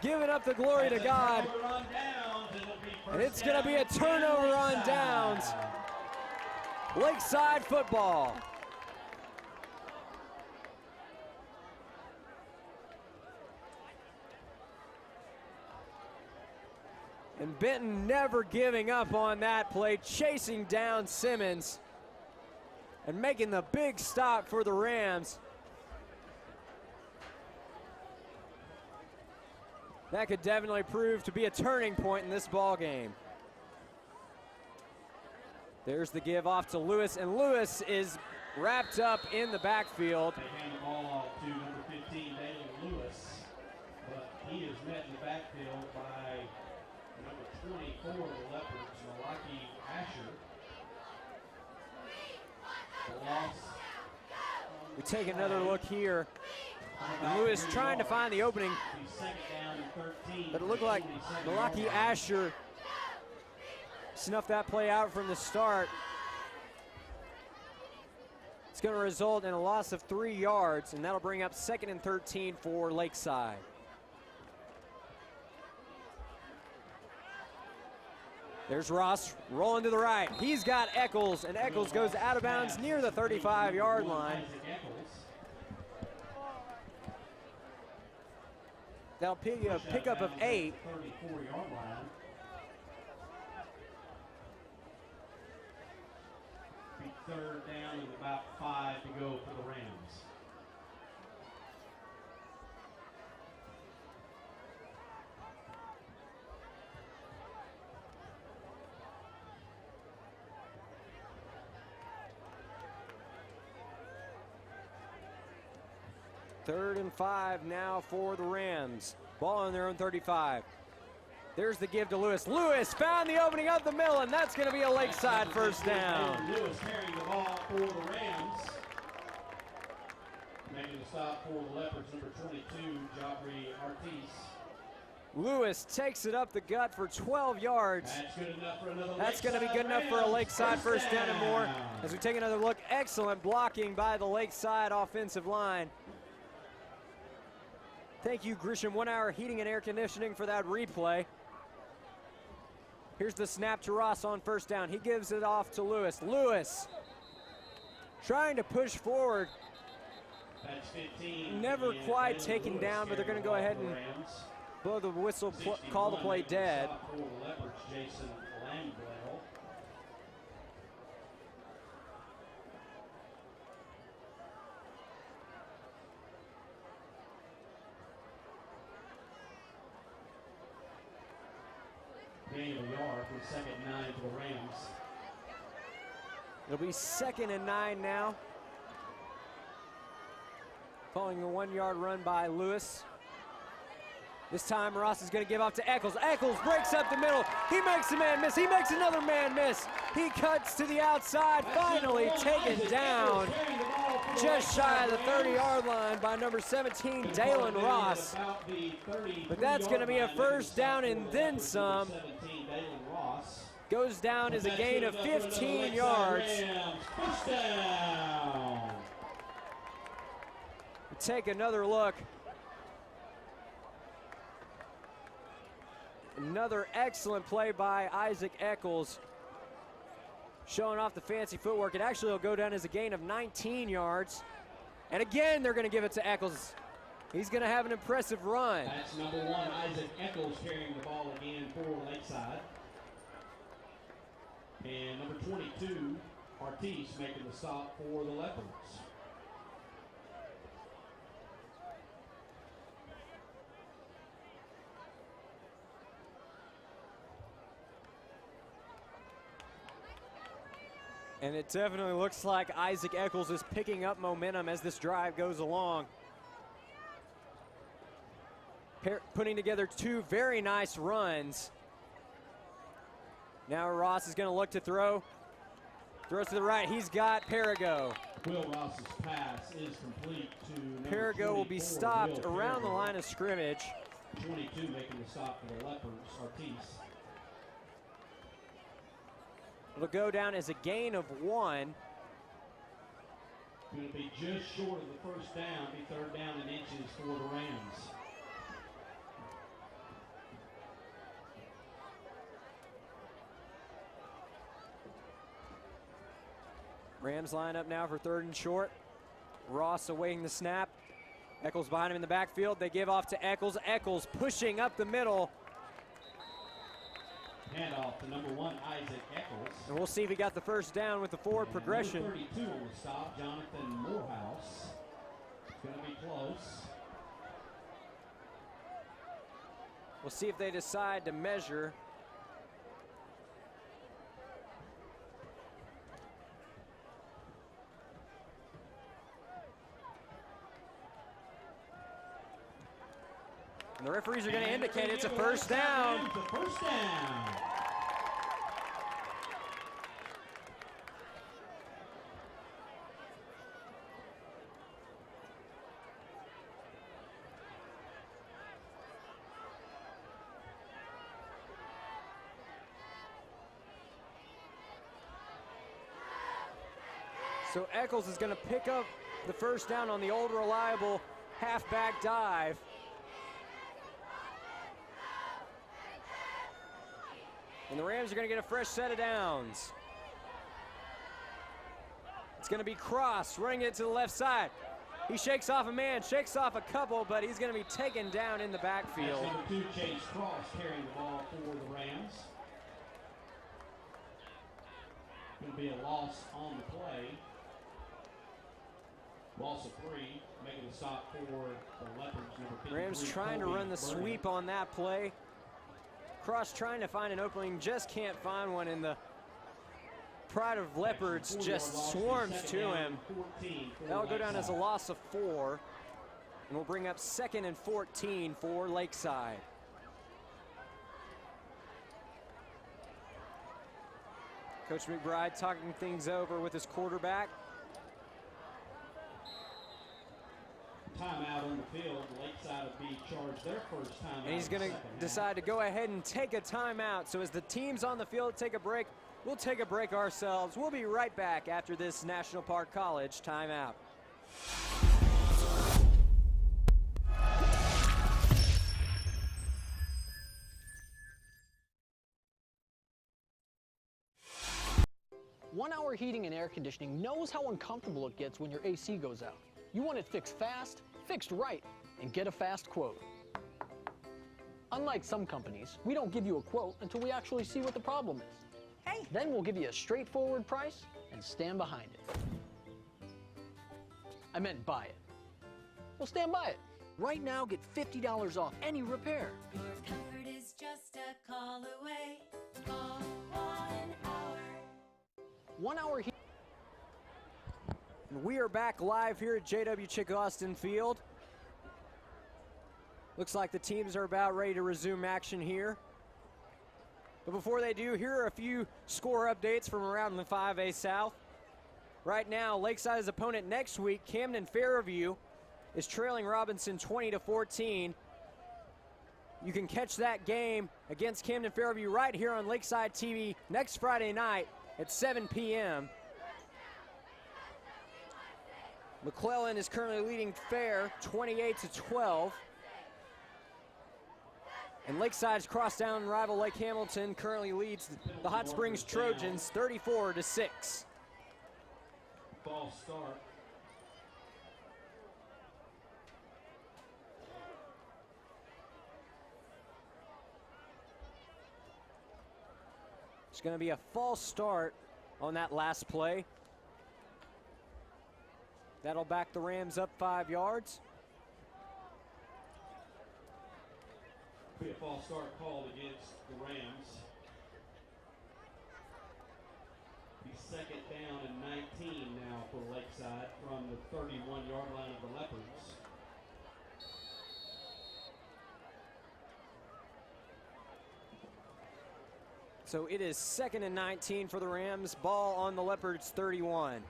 Giving up the glory to God. And it's going to be a turnover on downs. Lakeside football. And Benton never giving up on that play, chasing down Simmons and making the big stop for the Rams. That could definitely prove to be a turning point in this ball game. There's the give off to Lewis, and Lewis is wrapped up in the backfield. They hand the ball off to number 15, Daniel Lewis, but he is met in the backfield by number 24 of the Leopards, Malaki Asher. The loss. We take another look here. And Lewis trying to find the opening, but it looked like Malaki Asher snuffed that play out from the start. It's going to result in a loss of 3 yards, and that'll bring up 2nd and 13 for Lakeside. There's Ross rolling to the right. He's got Eccles, and Eccles goes out of bounds near the 35-yard line. That'll pick a pickup of 8. 34-yard line. Be third down with about 5 to go for the Rams. Third and 5 now for the Rams. Ball on their own 35. There's the give to Lewis. Lewis found the opening up the middle, and that's going to be a Lakeside first down. Lewis carrying the ball for the Rams. Making the stop for the Leopards, number 22, Jabri Ortiz. Lewis takes it up the gut for 12 yards. That's good enough for another. That's going to be good enough for a Lakeside first down and more. As we take another look, excellent blocking by the Lakeside offensive line. Thank you, Grisham 1 Hour Heating and Air Conditioning, for that replay. Here's the snap to Ross on first down. He gives it off to Lewis. Lewis trying to push forward. That's 15. Never quite taken down, but they're going to go ahead and blow the whistle, call the play dead. Jason Lambrell. Gain of a yard for 2nd and 9 for the Rams. It'll be 2nd and 9 now. Following a 1-yard run by Lewis. This time Ross is going to give off to Eccles. Eccles breaks up the middle. He makes a man miss. He makes another man miss. He cuts to the outside, finally taken down just shy of the 30-yard line by number 17, Dalen Ross. But that's going to be a first down and then some. Goes down as a gain of 15 yards. First down. Take another look. Another excellent play by Isaac Eccles. Showing off the fancy footwork. It actually will go down as a gain of 19 yards. And again, they're going to give it to Eccles. He's going to have an impressive run. That's number 1, Isaac Eccles, carrying the ball again for Lakeside. And number 22, Ortiz, making the stop for the Leopards. And it definitely looks like Isaac Eccles is picking up momentum as this drive goes along. Putting together 2 very nice runs. Now Ross is going to look to throw. Throws to the right. He's got Perigo. Will Ross's pass is complete to Perigo will be stopped around the line of scrimmage. 22 making the stop for the Leopards, Ortiz. It'll go down as a gain of 1. Going to be just short of the first down, be 3rd down and inches for the Rams. Rams line up now for 3rd and short. Ross awaiting the snap. Eccles behind him in the backfield. They give off to Eccles. Eccles pushing up the middle. Handoff to number 1, Isaac Eccles. And we'll see if he got the first down with the forward And progression. number 32 on the stop, Jonathan Morehouse. It's going to be close. We'll see if they decide to measure. And the referees are going to indicate it's a first down. It's a first down. So Eccles is going to pick up the first down on the old reliable halfback dive. And the Rams are going to get a fresh set of downs. It's going to be Cross running it to the left side. He shakes off a man, shakes off a couple, but he's going to be taken down in the backfield. That's number 2, Chase Cross, carrying the ball for the Rams. Going to be a loss on the play. Loss of 3, making a stop for the Leopards. Number 53, Rams trying to Colby run the Vernon. sweep on that play. Cross trying to find an opening, just can't find one, and the Pride of Leopards just swarms to him. That'll go down as a loss of 4, and we'll bring up 2nd and 14 for Lakeside. Coach McBride talking things over with his quarterback. Timeout on the field. Lakeside will be charged their first timeout. And he's going to decide to go ahead and take a timeout. So as the teams on the field take a break, we'll take a break ourselves. We'll be right back after this National Park College timeout. One-hour heating and air conditioning knows how uncomfortable it gets when your AC goes out. You want it fixed fast, fixed right, and get a fast quote. Unlike some companies, we don't give you a quote until we actually see what the problem is. Hey! Then we'll give you a straightforward price and stand behind it. I meant buy it. We'll stand by it. Right now, get $50 off any repair. Your comfort is just a call away. Call 1 hour. 1 hour heat. We are back live here at JW Chick Austin Field. Looks like the teams are about ready to resume action here. But before they do, here are a few score updates from around the 5A South. Right now, Lakeside's opponent next week, Camden Fairview, is trailing Robinson 20-14. You can catch that game against Camden Fairview right here on Lakeside TV next Friday night at 7 p.m. McClellan is currently leading Fair 28-12. And Lakeside's crosstown rival Lake Hamilton currently leads the Hot Springs Trojans 34-6. Ball start. It's going to be a false start on that last play. That'll back the Rams up 5 yards. Be a false start called against the Rams. Be 2nd down and 19 now for Lakeside from the 31-yard line of the Leopards. So it is 2nd and 19 for the Rams. Ball on the Leopards 31.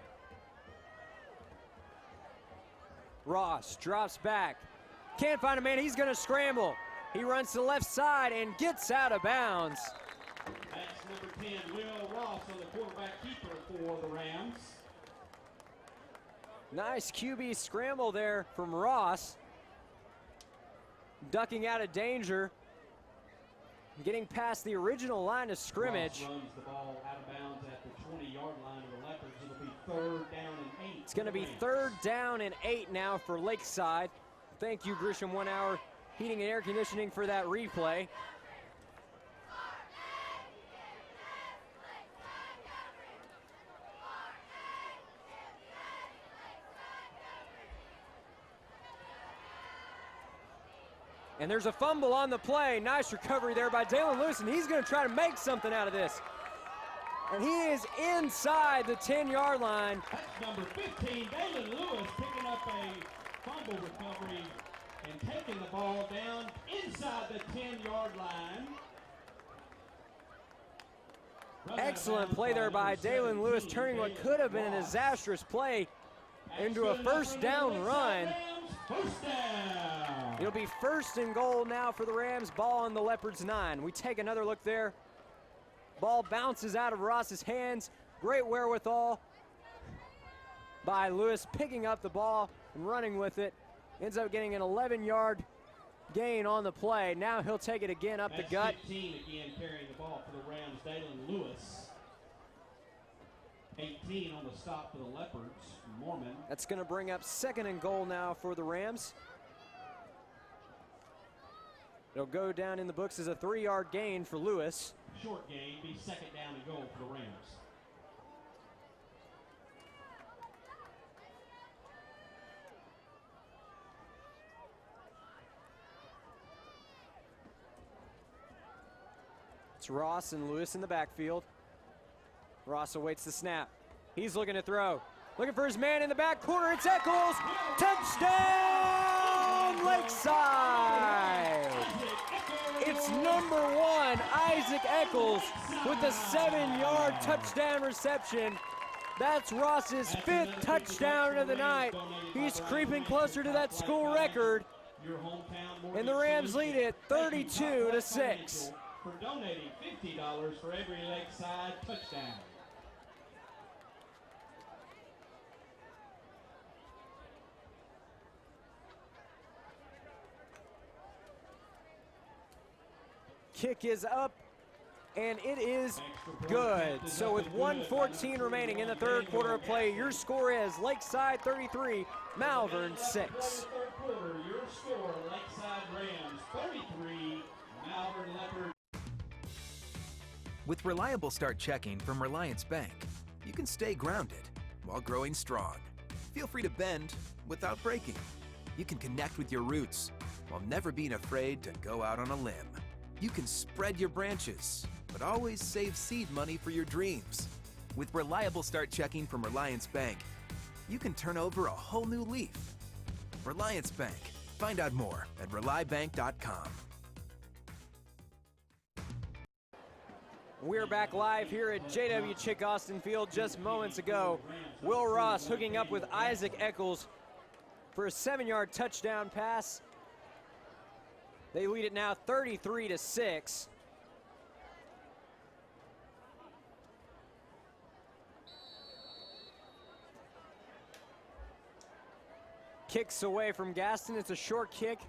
Ross drops back. Can't find a man. He's going to scramble. He runs to the left side and gets out of bounds. That's number 10, Will Ross, on the quarterback keeper for the Rams. Nice QB scramble there from Ross. Ducking out of danger. Getting past the original line of scrimmage. Ross runs the ball out of bounds at the 20-yard line of the Leopards. It'll be 3rd down and 8. It's going to be 3rd down and 8 now for Lakeside. Thank you, Grisham 1 Hour Heating and Air Conditioning, for that replay. And there's a fumble on the play. Nice recovery there by Dalen Lewis, and he's going to try to make something out of this. And he is inside the 10-yard line. That's number 15, Dalen Lewis, picking up a fumble recovery and taking the ball down inside the 10-yard line. Excellent play there by Dalen Lewis, turning what could have been a disastrous play into a first down run. First down. It'll be 1st and goal now for the Rams. Ball on the Leopards 9. We take another look there. Ball bounces out of Ross's hands. Great wherewithal by Lewis, picking up the ball and running with it. Ends up getting an 11-yard gain on the play. Now he'll take it again up the gut. 15 again carrying the ball for the Rams, Dalen Lewis. 18 on the stop for the Leopards, Mormon. That's going to bring up 2nd and goal now for the Rams. It'll go down in the books as a 3-yard gain for Lewis. Short gain, be 2nd down and goal for the Rams. It's Ross and Lewis in the backfield. Ross awaits the snap. He's looking to throw. Looking for his man in the back corner. It's Eccles. Touchdown, Lakeside. It's number 1, Isaac Eccles, with a 7-yard touchdown reception. That's Ross's 5th touchdown of the night. He's creeping closer to that school record. And the Rams lead it 32-6. For donating $50 for every Lakeside touchdown. Kick is up, and it is good. So with 1:14 remaining in the 3rd quarter of play, your score is Lakeside 33, Malvern 6. Third quarter, your score, Lakeside Rams 33, Malvern Leopards. With reliable start checking from Relyance Bank, you can stay grounded while growing strong. Feel free to bend without breaking. You can connect with your roots while never being afraid to go out on a limb. You can spread your branches, but always save seed money for your dreams. With reliable start checking from Relyance Bank, you can turn over a whole new leaf. Relyance Bank. Find out more at RelyBank.com. We're back live here at JW Chick Austin Field just moments ago. Will Ross hooking up with Isaac Eccles for a 7-yard touchdown pass. They lead it now 33-6. Kicks away from Gaston. It's a short kick.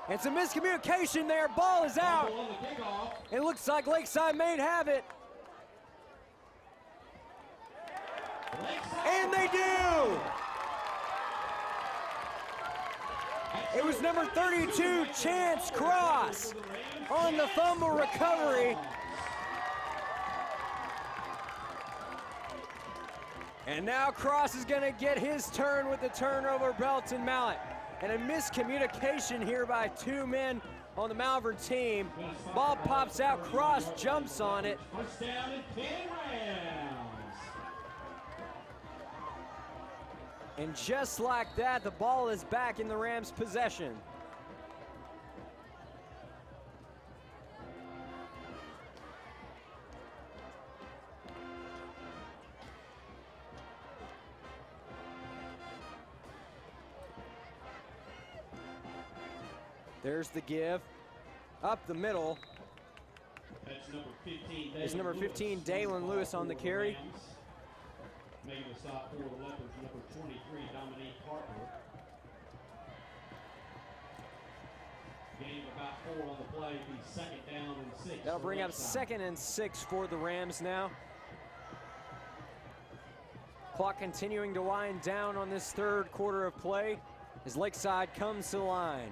It's a miscommunication there. Ball is out. It looks like Lakeside may have it. And they do! It was number 32, Chance Cross, on the fumble recovery. And now Cross is going to get his turn with the turnover, Belton Mallet. And a miscommunication here by 2 men on the Malvern team. Ball pops out, Cross jumps on it. First down and 10 Rams. And just like that, the ball is back in the Rams' possession. There's the give. Up the middle. That's number 15. Is number 15, Dalen Lewis on the carry. Making a stop for the Leopards, number 23, Dominique Harper. Gain about 4 on the play, be 2nd down and 6. That'll bring up 2nd and 6 for the Rams now. Clock continuing to wind down on this 3rd quarter of play as Lakeside comes to the line.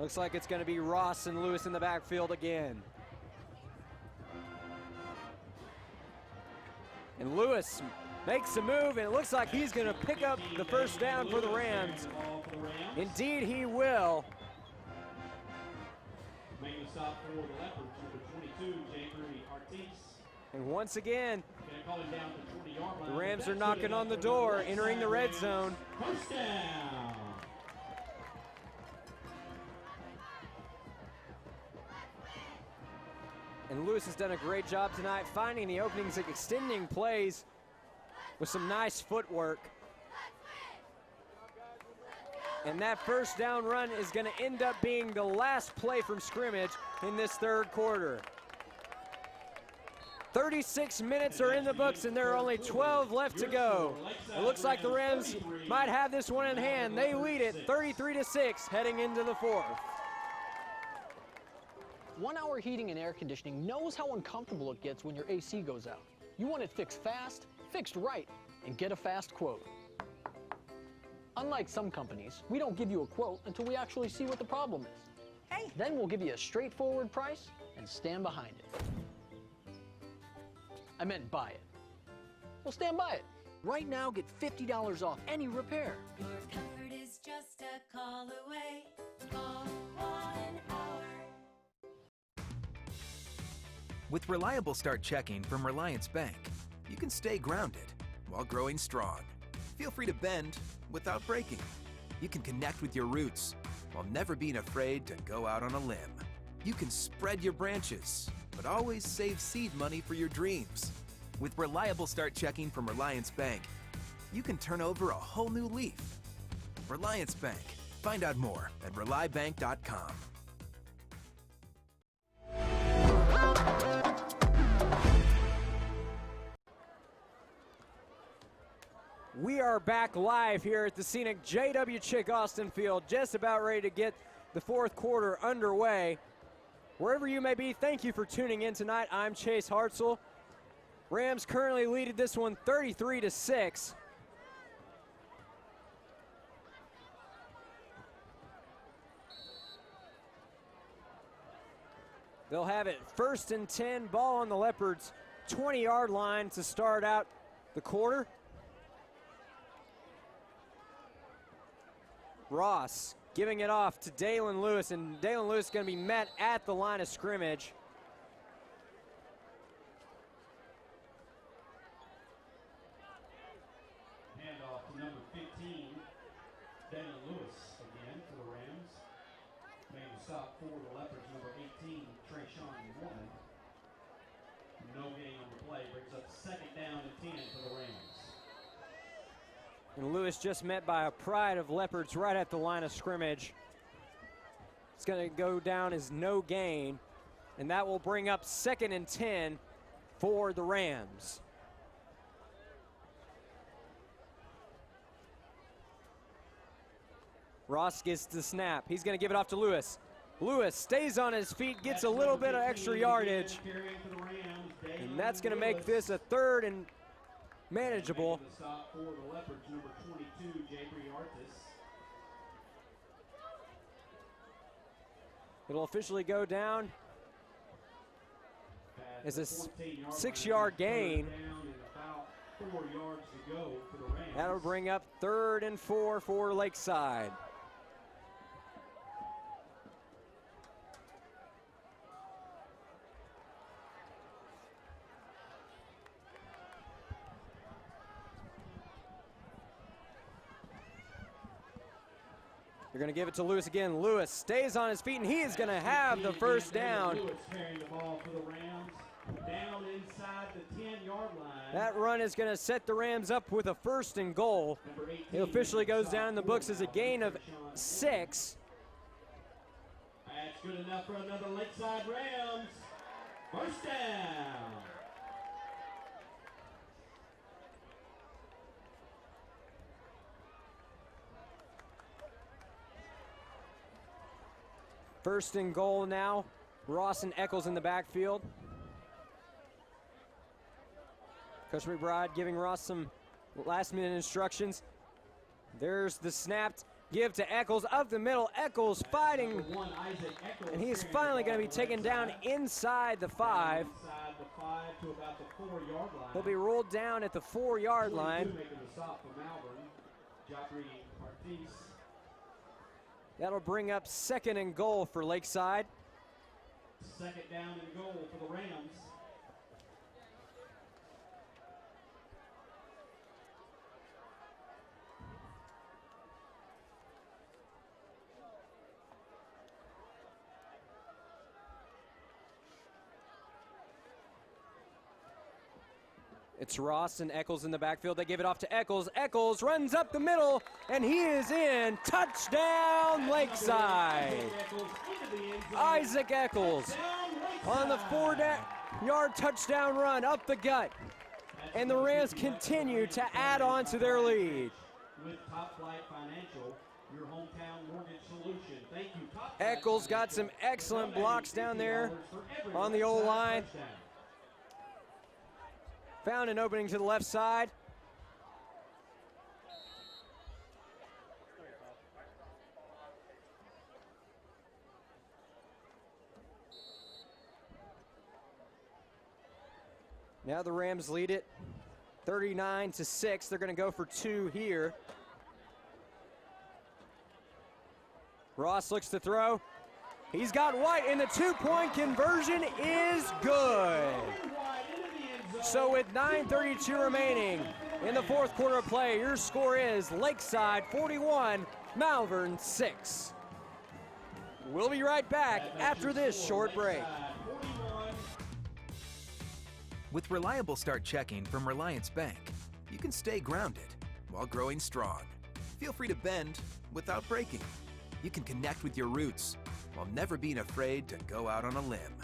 Looks like it's going to be Ross and Lewis in the backfield again. And Lewis makes a move, and it looks like he's going to pick up the first down for the Rams. Indeed, he will. Making a stop for the Leopards, number 22, Jeffrey Artis. And once again, Gonna call him down to the 20-yard line. the Rams are knocking on the door, entering the red zone. First down. And Lewis has done a great job tonight finding the openings, extending plays with some nice footwork. And that first down run is going to end up being the last play from scrimmage in this third quarter. 36 minutes are in the books, and there are only 12 left to go. It looks like the Rams might have this one in hand. They lead it 33-6 heading into the fourth. 1 Hour Heating and Air Conditioning knows how uncomfortable it gets when your AC goes out. You want it fixed fast, fixed right, and get a fast quote. Unlike some companies, we don't give you a quote until we actually see what the problem is. Hey. Then we'll give you a straightforward price and stand behind it. I meant buy it. We'll stand by it. Right now, get $50 off any repair. Your comfort is just a call away. Call 1 Hour. With reliable start checking from Relyance Bank, you can stay grounded while growing strong. Feel free to bend without breaking. You can connect with your roots while never being afraid to go out on a limb. You can spread your branches, but always save seed money for your dreams. With reliable start checking from Relyance Bank, you can turn over a whole new leaf. Relyance Bank. Find out more at RelyBank.com. We are back live here at the scenic J.W. Chick Austin Field, just about ready to get the fourth quarter underway. Wherever you may be, thank you for tuning in tonight. I'm Chase Hartzell. Rams currently leading this one 33-6. They'll have it 1st and 10, ball on the Leopards' 20-yard line to start out the quarter. Ross giving it off to Dalen Lewis, and Dalen Lewis is going to be met at the line of scrimmage. Handoff to number 15, Dalen Lewis again for the Rams. Making a stop for the Leopards, number 18, Trayshawn Mormon. No gain on the play, brings up 2nd down and 10 for the Rams. And Lewis just met by a pride of Leopards right at the line of scrimmage. It's going to go down as no gain, and that will bring up 2nd and 10 for the Rams. Ross gets the snap. He's going to give it off to Lewis. Lewis stays on his feet, gets a little bit of extra yardage, and that's going to make this a 3rd and manageable. The stop for the Leopards, number 22, Jeffrey Artis. It'll officially go down as a 6-yard gain. That'll bring up 3rd and 4 for Lakeside. They're going to give it to Lewis again. Lewis stays on his feet, and he is going to have the first down. Lewis carrying the ball for the Rams, down inside the 10-yard line. That run is going to set the Rams up with a 1st and goal. It officially goes down in the books as a gain of 6. That's good enough for another Lakeside Rams. First down. First and goal now. Ross and Eccles in the backfield. Coach McBride giving Ross some last-minute instructions. There's the snap. Give to Eccles up the middle. Eccles fighting, Number 1, Isaac Eccles, and he's carrying finally the going to be ball taken right down side. inside the 5. Inside the 5 to about the 4-yard line. He'll be rolled down at the 4-yard 22 line. making the stop for Malvern. Jopri Artis. That'll bring up 2nd and goal for Lakeside. 2nd down and goal for the Rams. It's Ross and Eccles in the backfield. They give it off to Eccles. Eccles runs up the middle, and he is in. Touchdown, Lakeside. Isaac Eccles on the 4-yard touchdown run up the gut. And the Rams continue to add on to their lead. With Top Flight Financial, your hometown mortgage solution. Thank you, Top Flight Eccles got some excellent blocks down there on the O-line. Found an opening to the left side. Now the Rams lead it 39-6. They're going to go for 2 here. Ross looks to throw. He's got White, and the 2-point conversion is good. So with 9:32 remaining in the 4th quarter of play, your score is Lakeside 41, Malvern 6. We'll be right back after this short break. With Reliable Start Checking from Relyance Bank, you can stay grounded while growing strong. Feel free to bend without breaking. You can connect with your roots while never being afraid to go out on a limb.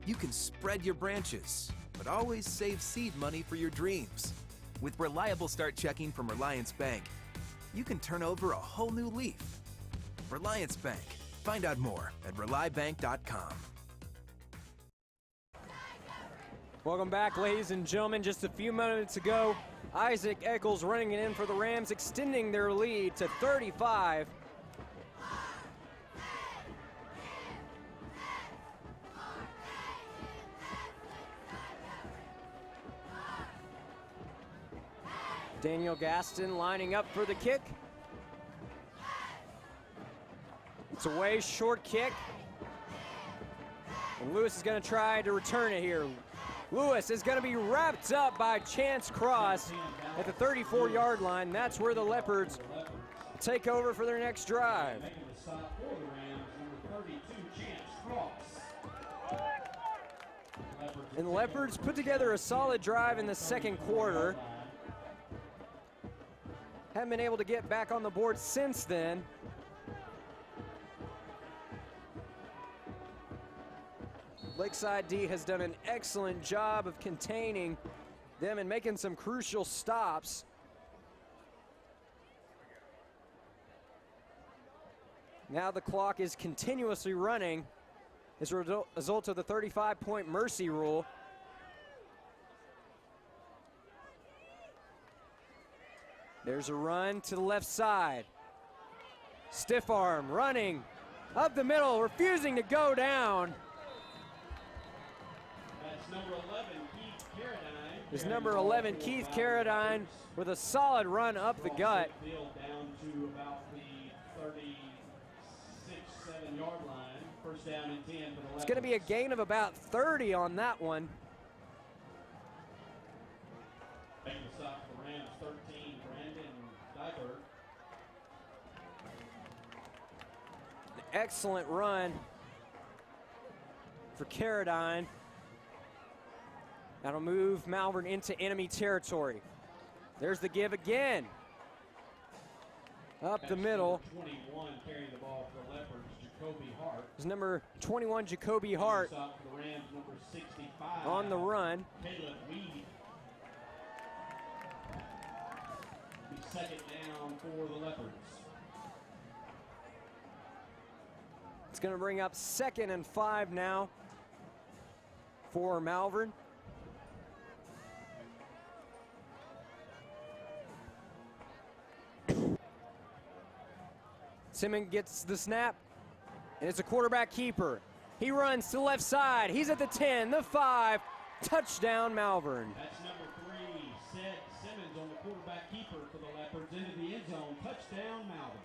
You can spread your branches, but always save seed money for your dreams. With Reliable Start Checking from Relyance Bank, you can turn over a whole new leaf. Relyance Bank. Find out more at RelyBank.com. Welcome back, ladies and gentlemen. Just a few minutes ago, Isaac Eccles running it in for the Rams, extending their lead to 35. Daniel Gaston lining up for the kick. It's a way short kick. And Lewis is going to try to return it here. Lewis is going to be wrapped up by Chance Cross at the 34-yard line. That's where the Leopards take over for their next drive. Making the stop for the Rams, number 32, Chance Cross. And the Leopards put together a solid drive in the 2nd quarter. Haven't been able to get back on the board since then. Lakeside D has done an excellent job of containing them and making some crucial stops. Now the clock is continuously running as a result of the 35-point mercy rule. There's a run to the left side. Stiff arm, running up the middle, refusing to go down. That's number 11, Keith Carradine. Is number 11, Keith Carradine, with a solid run up the gut. Field down to about the 36-7 yard line. First down and 10 for the Leopards. It's going to be a gain of about 30 on that one. Making the stop for the Rams, 13, Brandon Diver. An excellent run for Carradine. That'll move Malvern into enemy territory. There's the give again. Up the middle. 21 carrying the ball for the Leopards, Jacoby Hart. Is number 21, Jacoby Hart, Stop for the Rams, number 65. on the run. Caleb Weed. The 2nd down for the Leopards. It's going to bring up 2nd and 5 now for Malvern. Simmons gets the snap, and it's a quarterback keeper. He runs to the left side. He's at the 10, the 5. Touchdown, Malvern. That's number 3, Simmons on the quarterback keeper for the Leopards into the end zone. Touchdown, Malvern.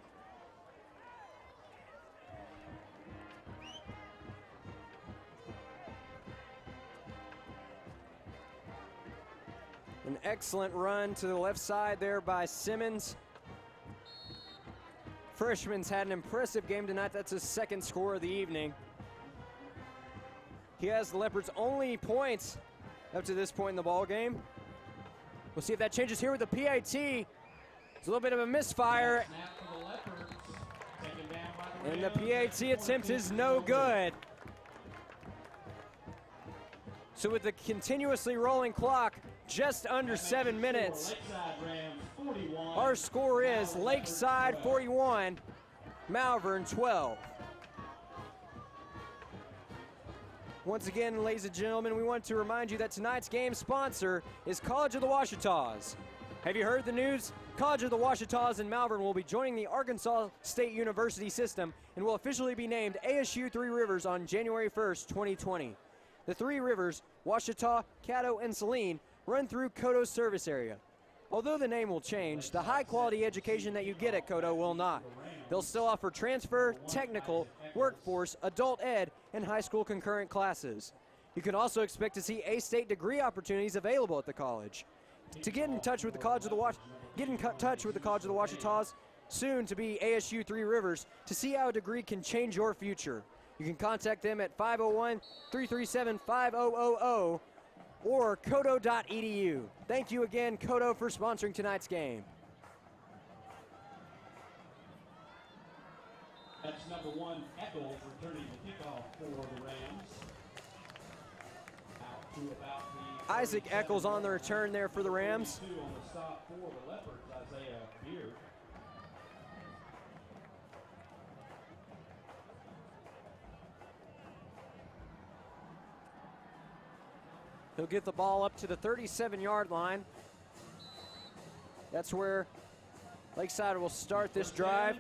An excellent run to the left side there by Simmons. Freshman's had an impressive game tonight. That's his second score of the evening. He has the Leopards' only points up to this point in the ball game. We'll see if that changes here with the PAT. It's a little bit of a misfire. And the PAT attempt is no good. So with the continuously rolling clock, just under 7 minutes, our score is Lakeside 41, Malvern 12. Once again, ladies and gentlemen, we want to remind you that tonight's game sponsor is College of the Ouachitas. Have you heard the news? College of the Ouachitas in Malvern will be joining the Arkansas State University system and will officially be named ASU Three Rivers on January 1st, 2020. The Three Rivers, Ouachita, Caddo, and Saline, run through Codo's service area. Although the name will change, the high-quality education that you get at Codo will not. They'll still offer transfer, technical, workforce, adult ed, and high school concurrent classes. You can also expect to see A-State degree opportunities available at the college. To get in touch with the College of the Ouachitas, soon to be ASU Three Rivers, to see how a degree can change your future. You can contact them at 501-337-5000 or codo.edu. Thank you again, Codo, for sponsoring tonight's game. That's number 1, Eccles, returning the kickoff for the Rams. Out to about the Isaac Eccles on the return there for the Rams. 42 on the stop for the Leopards, Isaiah Beard. He'll get the ball up to the 37-yard line. That's where Lakeside will start this drive.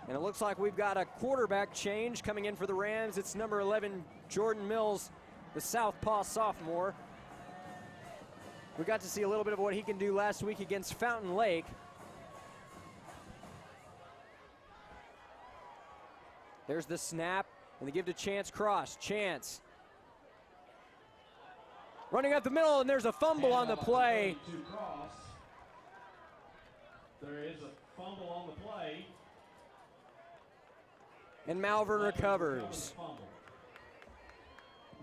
And it looks like we've got a quarterback change coming in for the Rams. It's number 11, Jordan Mills, the southpaw sophomore. We got to see a little bit of what he can do last week against Fountain Lake. There's the snap, and they give to Chance Cross. Chance running up the middle, and there's a fumble on the play. There is a fumble on the play. And Malvern recovers.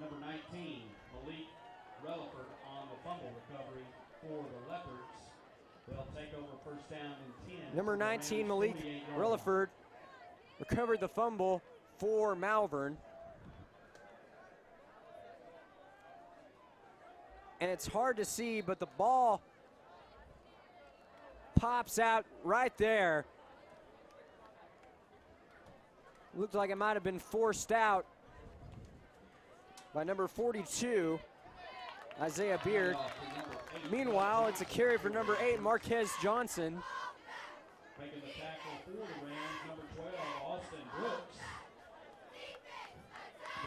Number 19, Malik Relaford on the fumble recovery for the Leopards. They'll take over first down and 10. Number 19, Malik Relaford, recovered the fumble for Malvern. And it's hard to see, but the ball pops out right there. Looked like it might have been forced out by number 42, Isaiah Beard. Meanwhile, it's a carry for number 8, Marquez Johnson. Making the tackle for the Rams, number 12, Austin Brooks.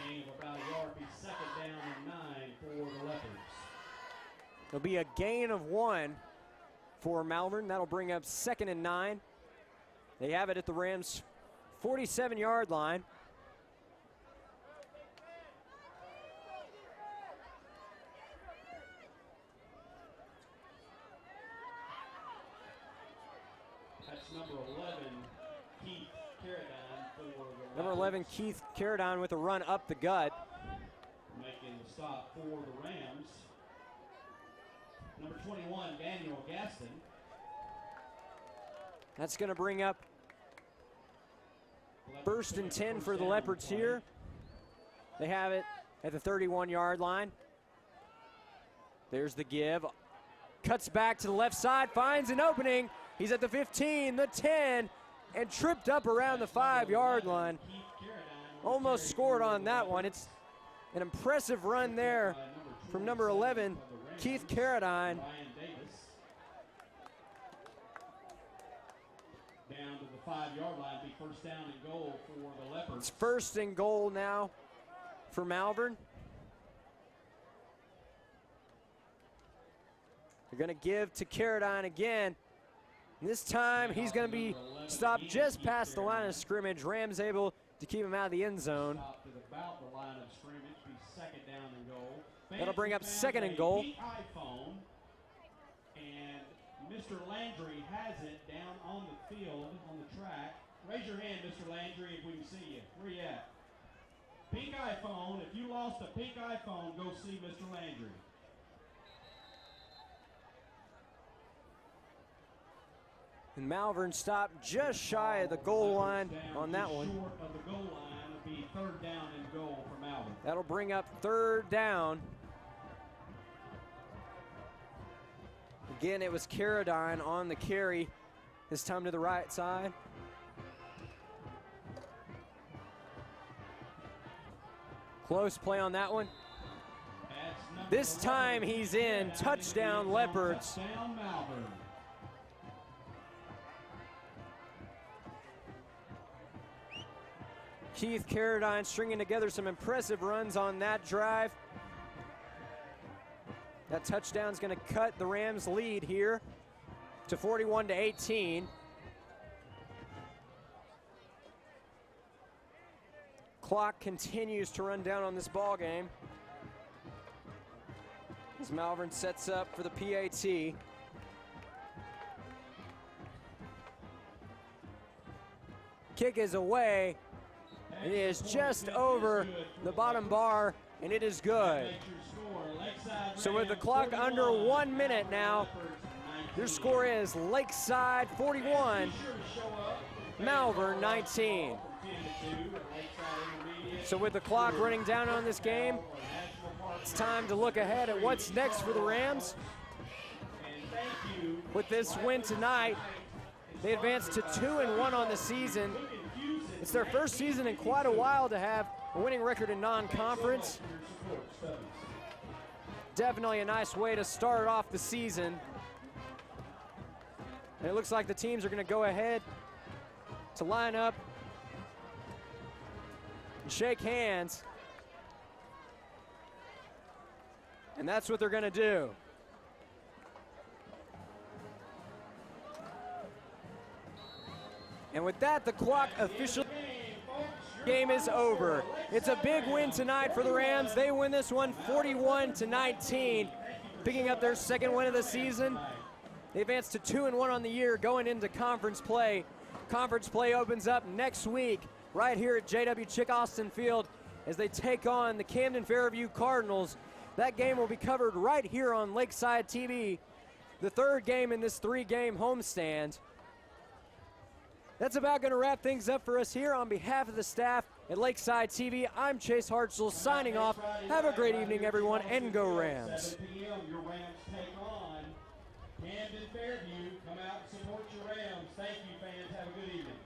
Gain of about a yard, be second down and 9 for the Leopards. There'll be a gain of 1 for Malvern. That'll bring up 2nd and 9. They have it at the Rams' 47-yard line. That's number 11, Keith Carradine for the Number 11, Keith Carradine with a run up the gut. Making the stop for the Rams. Number 21, Daniel Gaston. That's going to bring up 1st and 10 for the Leopards here. They have it at the 31-yard line. There's the give. Cuts back to the left side, finds an opening. He's at the 15, the 10, and tripped up around the 5-yard line. Almost scored on that one. It's an impressive run there from number 11, Keith Carradine. 5-yard line. Be first down and goal for the Leopards. It's first and goal now for Malvern. They're going to give to Carradine again. And this time he's going to be stopped just past the line of scrimmage. Rams able to keep him out of the end zone. Stopped at about the line of scrimmage. Be second down and goal. That'll bring up Fans second and have goal. a pink iPhone, and Mr. Landry has it down on the field, on the track. Raise your hand, Mr. Landry, if we can see you. Where you at? Pink iPhone. If you lost a pink iPhone, go see Mr. Landry. And Malvern stopped just shy of the goal line on that one. Short of the goal line. It'll be third down and goal for Malvern. That'll bring up third down. Again, it was Carradine on the carry, this time to the right side. Close play on that one. This time he's in. Touchdown, Leopards. Touchdown, Malvern. Keith Carradine stringing together some impressive runs on that drive. That touchdown's going to cut the Rams' lead here to 41-18. Clock continues to run down on this ball game as Malvern sets up for the PAT. Kick is away. It is just over the bottom bar, and it is good. So with the clock under 1 minute now, your score is Lakeside 41, Malvern 19. So with the clock running down on this game, it's time to look ahead at what's next for the Rams. With this win tonight, they advance to 2-1 on the season. It's their first season in quite a while to have a winning record in non-conference. Definitely a nice way to start off the season. And it looks like the teams are going to go ahead to line up and shake hands. And that's what they're going to do. And with that, the clock officially game is over. It's a big win tonight for the Rams. They win this one 41-19, picking up their second win of the season. They advance to 2-1 on the year going into conference play. Conference play opens up next week right here at J.W. Chick Austin Field as they take on the Camden Fairview Cardinals. That game will be covered right here on Lakeside TV, the third game in this 3-game homestand. That's about going to wrap things up for us here. On behalf of the staff at Lakeside TV, I'm Chase Hartzell signing off. Have a great evening, everyone, and go Rams. 7 p.m. Your Rams take on Camden Fairview. Come out and support your Rams. Thank you, fans. Have a good evening.